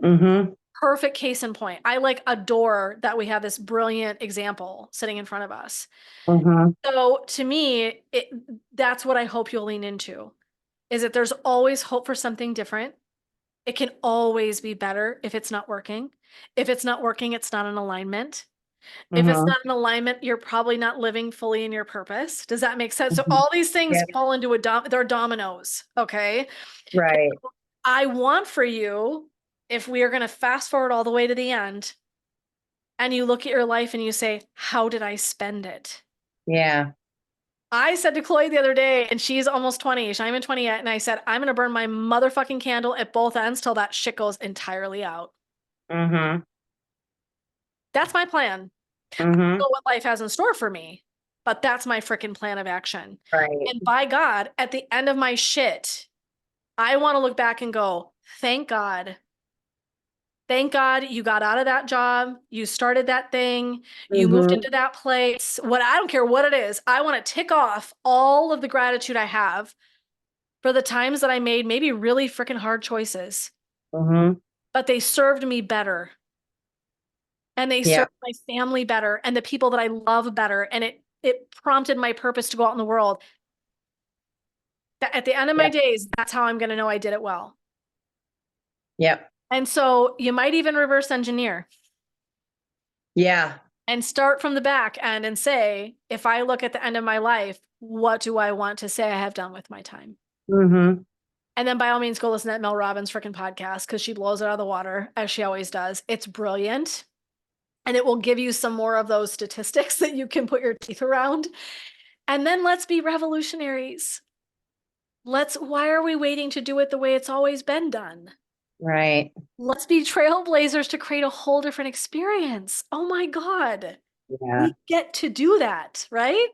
S1: Mm-hmm.
S2: Perfect case in point. I adore that we have this brilliant example sitting in front of us.
S1: Mm-hmm.
S2: So to me, that's what I hope you'll lean into, is that there's always hope for something different. It can always be better if it's not working. If it's not working, it's not an alignment. If it's
S1: Mm-hmm.
S2: not an alignment, you're probably not living fully in your purpose. Does that make sense? So
S1: Mm-hmm.
S2: all these things
S1: Yeah.
S2: fall into they're dominoes. Okay.
S1: Right.
S2: I want for you if we are going to fast forward all the way to the end and you look at your life and you say, how did I spend it?
S1: Yeah.
S2: I said to Chloe the other day, and she's almost 20, she's not even 20 yet, and I said, I'm going to burn my motherfucking candle at both ends till that shit goes entirely out.
S1: Mm-hmm.
S2: That's my plan. I don't
S1: Mm-hmm.
S2: know what life has in store for me, but that's my freaking plan of action.
S1: Right.
S2: And by God, at the end of my shit, I want to look back and go, thank God. Thank God you got out of that job. You started that thing. You moved
S1: Mm-hmm.
S2: into that place. What I don't care what it is. I want to tick off all of the gratitude I have for the times that I made maybe really freaking hard choices,
S1: Mm-hmm.
S2: but they served me better. And they
S1: Yeah.
S2: served my family better and the people that I love better. And it prompted my purpose to go out in the world. At the end of my
S1: Yep.
S2: days, that's how I'm going to know I did it well.
S1: Yep.
S2: And so you might even reverse engineer
S1: Yeah.
S2: and start from the back end and say, if I look at the end of my life, what do I want to say I have done with my time?
S1: Mm-hmm.
S2: And then by all means, go listen to Mel Robbins' freaking podcast because she blows it out of the water as she always does. It's brilliant. And it will give you some more of those statistics that you can put your teeth around. And then let's be revolutionaries. Why are we waiting to do it the way it's always been done?
S1: Right.
S2: Let's be trailblazers to create a whole different experience. Oh my God.
S1: Yeah.
S2: We get to do that, right?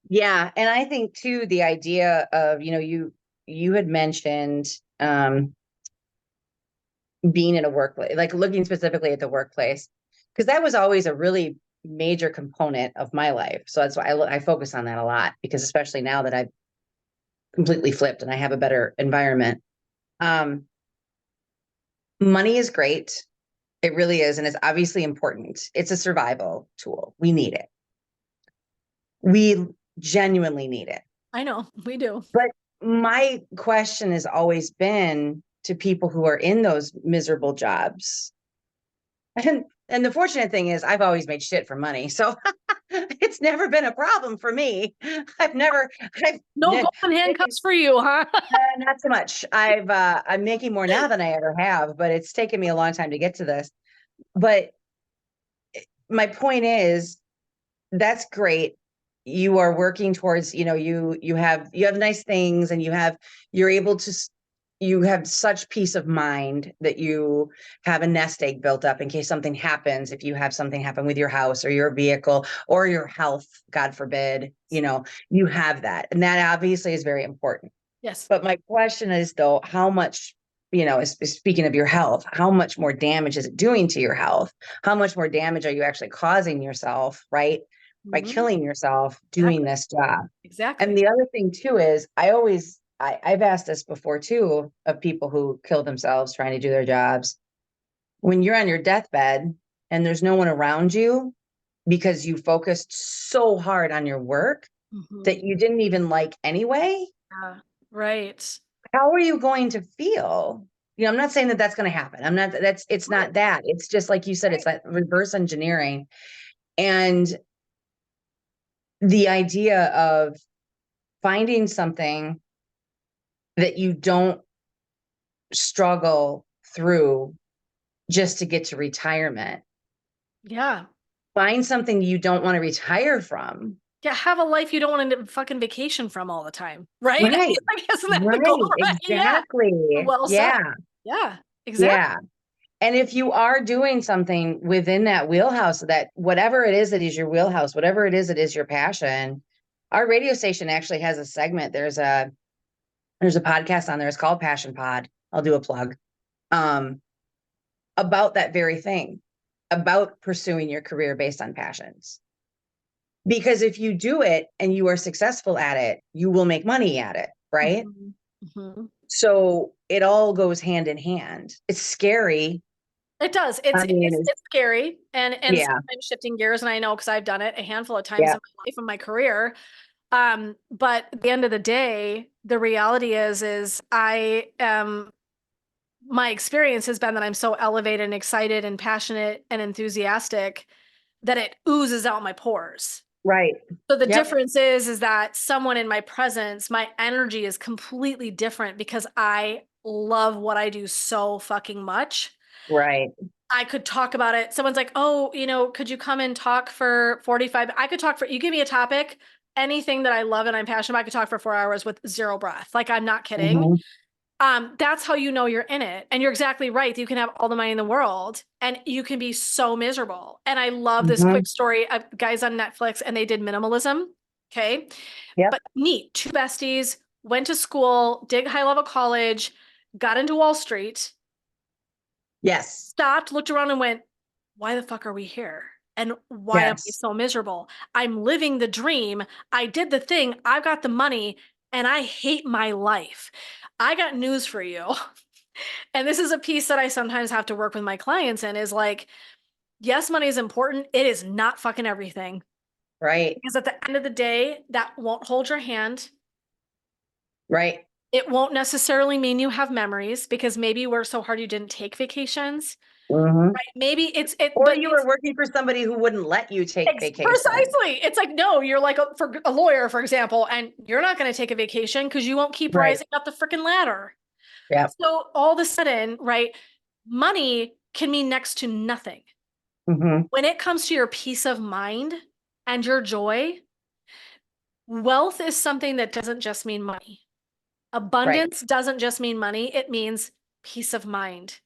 S1: Yeah. And I think too, the idea of, you had mentioned being in a workplace, like looking specifically at the workplace, because that was always a really major component of my life. So that's why I focus on that a lot, because especially now that I've completely flipped and I have a better environment. Um, Money is great. It really is. And it's obviously important. It's a survival tool. We need it. We genuinely need it.
S2: I know, we do.
S1: But my question has always been to people who are in those miserable jobs. And the fortunate thing is I've always made shit for money. So it's never been a problem for me. I've
S2: No golden handcuffs for you, huh?
S1: not so much. I'm making more now than I ever have, but it's taken me a long time to get to this. But my point is, that's great. You are working towards, you have nice things, and you're able to, you have such peace of mind that you have a nest egg built up in case something happens. If you have something happen with your house or your vehicle or your health, God forbid, you have that. And that obviously is very important.
S2: Yes.
S1: But my question is, though, how much, speaking of your health, how much more damage is it doing to your health? How much more damage are you actually causing yourself, right? By killing yourself doing
S2: Exactly.
S1: this job.
S2: Exactly.
S1: And the other thing too is I've asked this before too, of people who kill themselves trying to do their jobs. When you're on your deathbed and there's no one around you because you focused so hard on your work that you didn't even like anyway,
S2: Yeah, right.
S1: how are you going to feel? I'm not saying that that's going to happen. It's not that. It's just like you said, it's that reverse engineering. And the idea of finding something that you don't struggle through just to get to retirement.
S2: Yeah.
S1: Find something you don't want to retire from.
S2: Yeah, have a life you don't want to fucking vacation from all the time, right?
S1: Right.
S2: Like, isn't that the
S1: Right.
S2: goal, right?
S1: Exactly.
S2: Yeah. Well said.
S1: Yeah.
S2: Yeah, exactly.
S1: Yeah. And if you are doing something within that wheelhouse, that whatever it is that is your wheelhouse, whatever it is that is your passion, our radio station actually has a segment. There's a podcast on there. It's called Passion Pod. I'll do a plug. About that very thing, about pursuing your career based on passions. Because if you do it and you are successful at it, you will make money at it, right? So it all goes hand in hand. It's scary.
S2: It does. It's scary and
S1: yeah,
S2: sometimes shifting gears. And I know because I've done it a handful of times
S1: yeah,
S2: in my life and my career. But at the end of the day, the reality is my experience has been that I'm so elevated and excited and passionate and enthusiastic that it oozes out my pores.
S1: right.
S2: So the
S1: Yep.
S2: difference is that someone in my presence, my energy is completely different because I love what I do so fucking much
S1: Right.
S2: I could talk about it. Someone's like, oh, could you come and talk for 45? I could talk for, you give me a topic, anything that I love and I'm passionate about, I could talk for 4 hours with zero breath. Like, I'm not kidding.
S1: Mm-hmm.
S2: That's how you know you're in it. And you're exactly right. You can have all the money in the world and you can be so miserable. And I love this
S1: Mm-hmm.
S2: quick story of guys on Netflix and they did minimalism. Okay.
S1: Yep.
S2: But neat. Two besties went to school, did high level college, got into Wall Street,
S1: Yes.
S2: stopped, looked around and went, why the fuck are we here? And why am I
S1: Yes.
S2: so miserable? I'm living the dream. I did the thing. I've got the money and I hate my life. I got news for you. And this is a piece that I sometimes have to work with my clients in is like, yes, money is important. It is not fucking everything.
S1: Right.
S2: Because at the end of the day, that won't hold your hand.
S1: Right.
S2: It won't necessarily mean you have memories because maybe you worked so hard you didn't take vacations.
S1: Mm-hmm.
S2: Right? Maybe it's
S1: Or
S2: but
S1: you
S2: these
S1: were working for somebody who wouldn't let you take vacation.
S2: precisely. It's like, no, you're like for a lawyer, for example, and you're not going to take a vacation because you won't keep
S1: Right.
S2: rising up the freaking ladder.
S1: Yep.
S2: So all of a sudden, right, money can mean next to nothing.
S1: Mm-hmm.
S2: When it comes to your peace of mind and your joy, wealth is something that doesn't just mean money.
S1: Right.
S2: Abundance doesn't just mean money, it means peace of mind.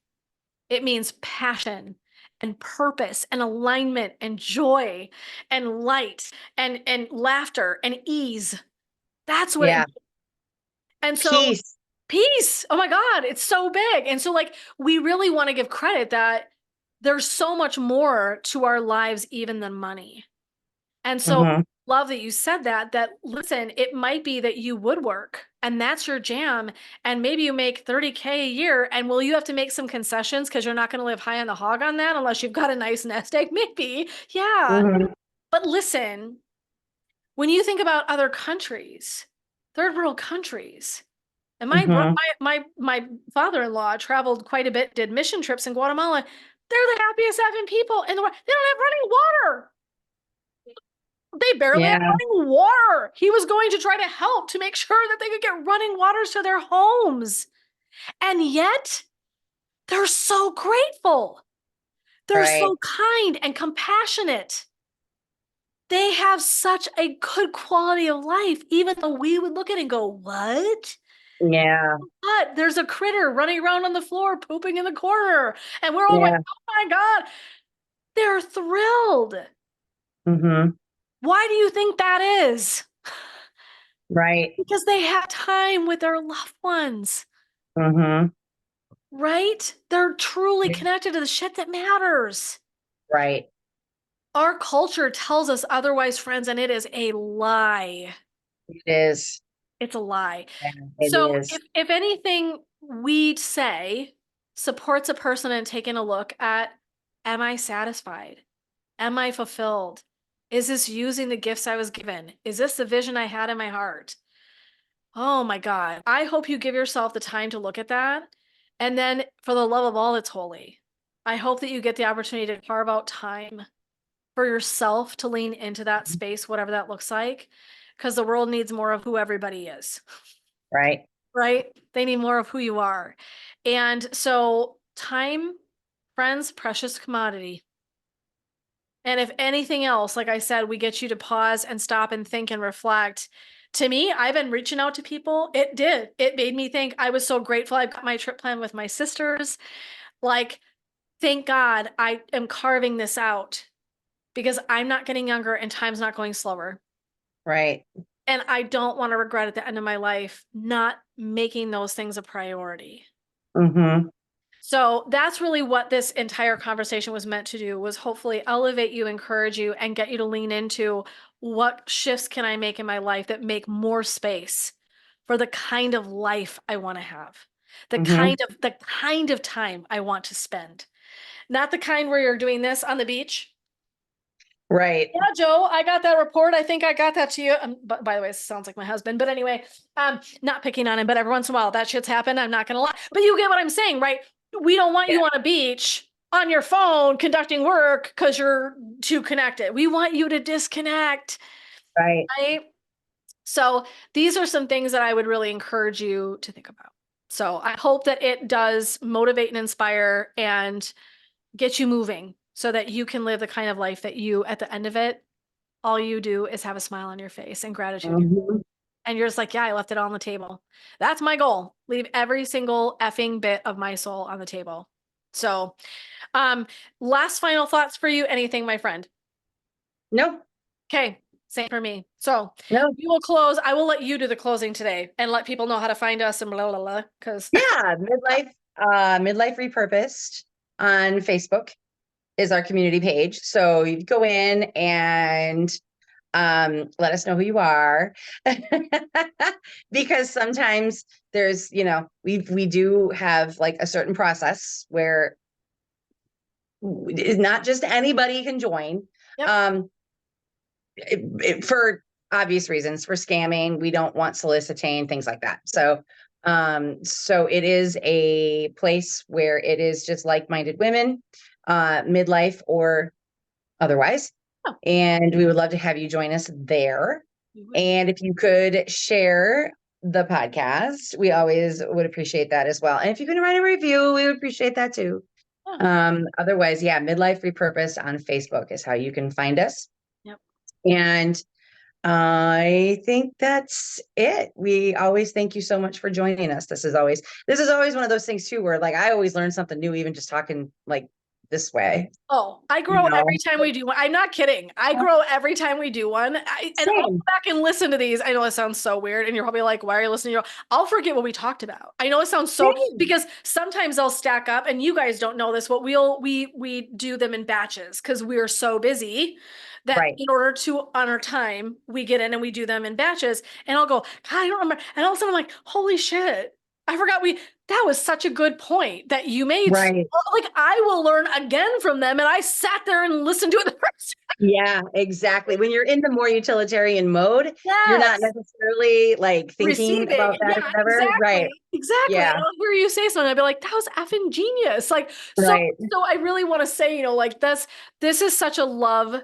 S2: It means passion and purpose and alignment and joy and light and laughter and ease. That's what it
S1: Yeah.
S2: means. And so
S1: Peace.
S2: peace. Oh my God, it's so big. And so like we really want to give credit that there's so much more to our lives even than money. And so
S1: Mm-hmm.
S2: love that you said that listen, it might be that you woodwork and that's your jam. And maybe you make 30K a year. And will you have to make some concessions because you're not going to live high on the hog on that unless you've got a nice nest egg? Maybe. Yeah.
S1: Mm-hmm.
S2: But listen, when you think about other countries, third world countries, and
S1: Mm-hmm.
S2: my father-in-law traveled quite a bit, did mission trips in Guatemala. They're the happiest having people in the world. They don't have running water. They barely have
S1: Yeah.
S2: running water. He was going to try to help to make sure that they could get running waters to their homes. And yet, they're so grateful. They're
S1: Right.
S2: so kind and compassionate. They have such a good quality of life, even though we would look at it and go, what?
S1: Yeah.
S2: But there's a critter running around on the floor, pooping in the corner. And we're all going,
S1: Yeah.
S2: oh my God. They're thrilled.
S1: Mm-hmm.
S2: Why do you think that is?
S1: Right.
S2: Because they have time with their loved ones,
S1: Mm-hmm.
S2: right? They're truly connected to the shit that matters.
S1: Right.
S2: Our culture tells us otherwise, friends, and it is a lie.
S1: It is.
S2: It's a lie.
S1: Yeah, it
S2: So
S1: is.
S2: if anything we say supports a person in taking a look at, am I satisfied? Am I fulfilled? Is this using the gifts I was given? Is this the vision I had in my heart? Oh my God. I hope you give yourself the time to look at that. And then for the love of all that's holy, I hope that you get the opportunity to carve out time for yourself to lean into that space, whatever that looks like, because the world needs more of who everybody is,
S1: Right.
S2: right? They need more of who you are. And so time, friends, precious commodity. And if anything else, like I said, we get you to pause and stop and think and reflect. To me, I've been reaching out to people. It did. It made me think I was so grateful. I've got my trip planned with my sisters. Like, thank God I am carving this out because I'm not getting younger and time's not going slower.
S1: Right.
S2: And I don't want to regret at the end of my life not making those things a priority.
S1: Mm-hmm.
S2: So that's really what this entire conversation was meant to do, was hopefully elevate you, encourage you, and get you to lean into what shifts can I make in my life that make more space for the kind of life I want to have,
S1: Mm-hmm.
S2: the kind of time I want to spend. Not the kind where you're doing this on the beach.
S1: Right.
S2: Yeah, Joe, I got that report. I think I got that to you. By the way, it sounds like my husband, but anyway, not picking on him, but every once in a while that shit's happen. I'm not gonna lie, but you get what I'm saying, right? We don't want
S1: Yeah.
S2: you on a beach on your phone conducting work because you're too connected. We want you to disconnect,
S1: Right.
S2: right? So these are some things that I would really encourage you to think about. So I hope that it does motivate and inspire and get you moving so that you can live the kind of life that you, at the end of it, all you do is have a smile on your face and gratitude.
S1: Mhm.
S2: And you're just like, yeah, I left it all on the table. That's my goal. Leave every single effing bit of my soul on the table. So, last final thoughts for you. Anything, my friend?
S1: No,
S2: Okay. Same for me. So
S1: no.
S2: we will close. I will let you do the closing today and let people know how to find us and blah, blah, blah, because
S1: Yeah, Midlife Repurposed on Facebook is our community page. So you go in and let us know who you are. Because sometimes there's, we do have like a certain process where not just anybody can join.
S2: Yep.
S1: For obvious reasons, for scamming, we don't want soliciting, things like that. So it is a place where it is just like-minded women, midlife or otherwise.
S2: Oh.
S1: And we would love to have you join us there. And if you could share the podcast, we always would appreciate that as well. And if you can write a review, we would appreciate that too. Otherwise, yeah, Midlife Repurposed on Facebook is how you can find us.
S2: Yep.
S1: And I think that's it. We always thank you so much for joining us. This is always one of those things too, where like I always learn something new, even just talking like this way.
S2: Oh, I grow every time we do one. I'm not kidding. I grow every time we do one. And I'll go back and listen to these. I know it sounds so weird. And you're probably like, why are you listening? I'll forget what we talked about. I know it sounds so, because sometimes they'll stack up and you guys don't know this, but we do them in batches because we're so busy that in order to honor time, we get in and we do them in batches. And I'll go, God, I don't remember. And all of a sudden I'm like, holy shit. I forgot that was such a good point that you made.
S1: Right.
S2: Like I will learn again from them. And I sat there and listened to it the first time.
S1: Yeah, exactly. When you're in the more utilitarian mode, you're not necessarily like thinking about that or whatever.
S2: Exactly.
S1: Right.
S2: Exactly.
S1: Yeah.
S2: And I'll hear you say something. I'll be like, that was effing genius. Like, so I really want to say, like this is such a love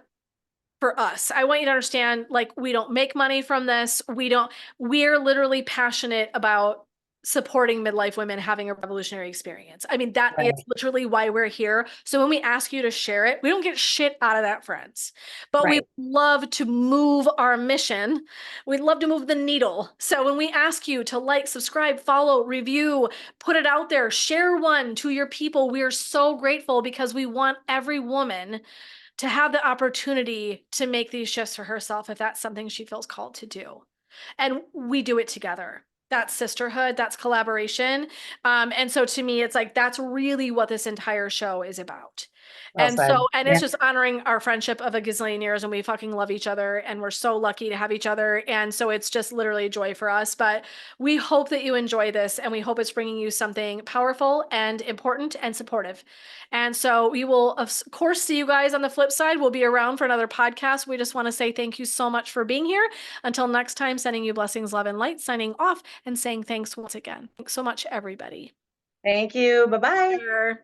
S2: for us. I want you to understand, like, we don't make money from this. We're literally passionate about supporting midlife women having a revolutionary experience. I mean, that is literally why we're here. So when we ask you to share it, we don't get shit out of that, friends. But we love to move our mission. We'd love to move the needle. So when we ask you to like, subscribe, follow, review, put it out there, share one to your people, we are so grateful because we want every woman to have the opportunity to make these shifts for herself if that's something she feels called to do. And we do it together. That's sisterhood, that's collaboration. And so to me, it's like, that's really what this entire show is about. It's just honoring our friendship of a gazillion years, and we fucking love each other and we're so lucky to have each other. And so it's just literally a joy for us, but we hope that you enjoy this and we hope it's bringing you something powerful and important and supportive. And so we will of course see you guys on the flip side. We'll be around for another podcast. We just want to say thank you so much for being here. Until next time, sending you blessings, love, and light, signing off and saying thanks once again. Thanks so much, everybody.
S1: Thank you. Bye-bye.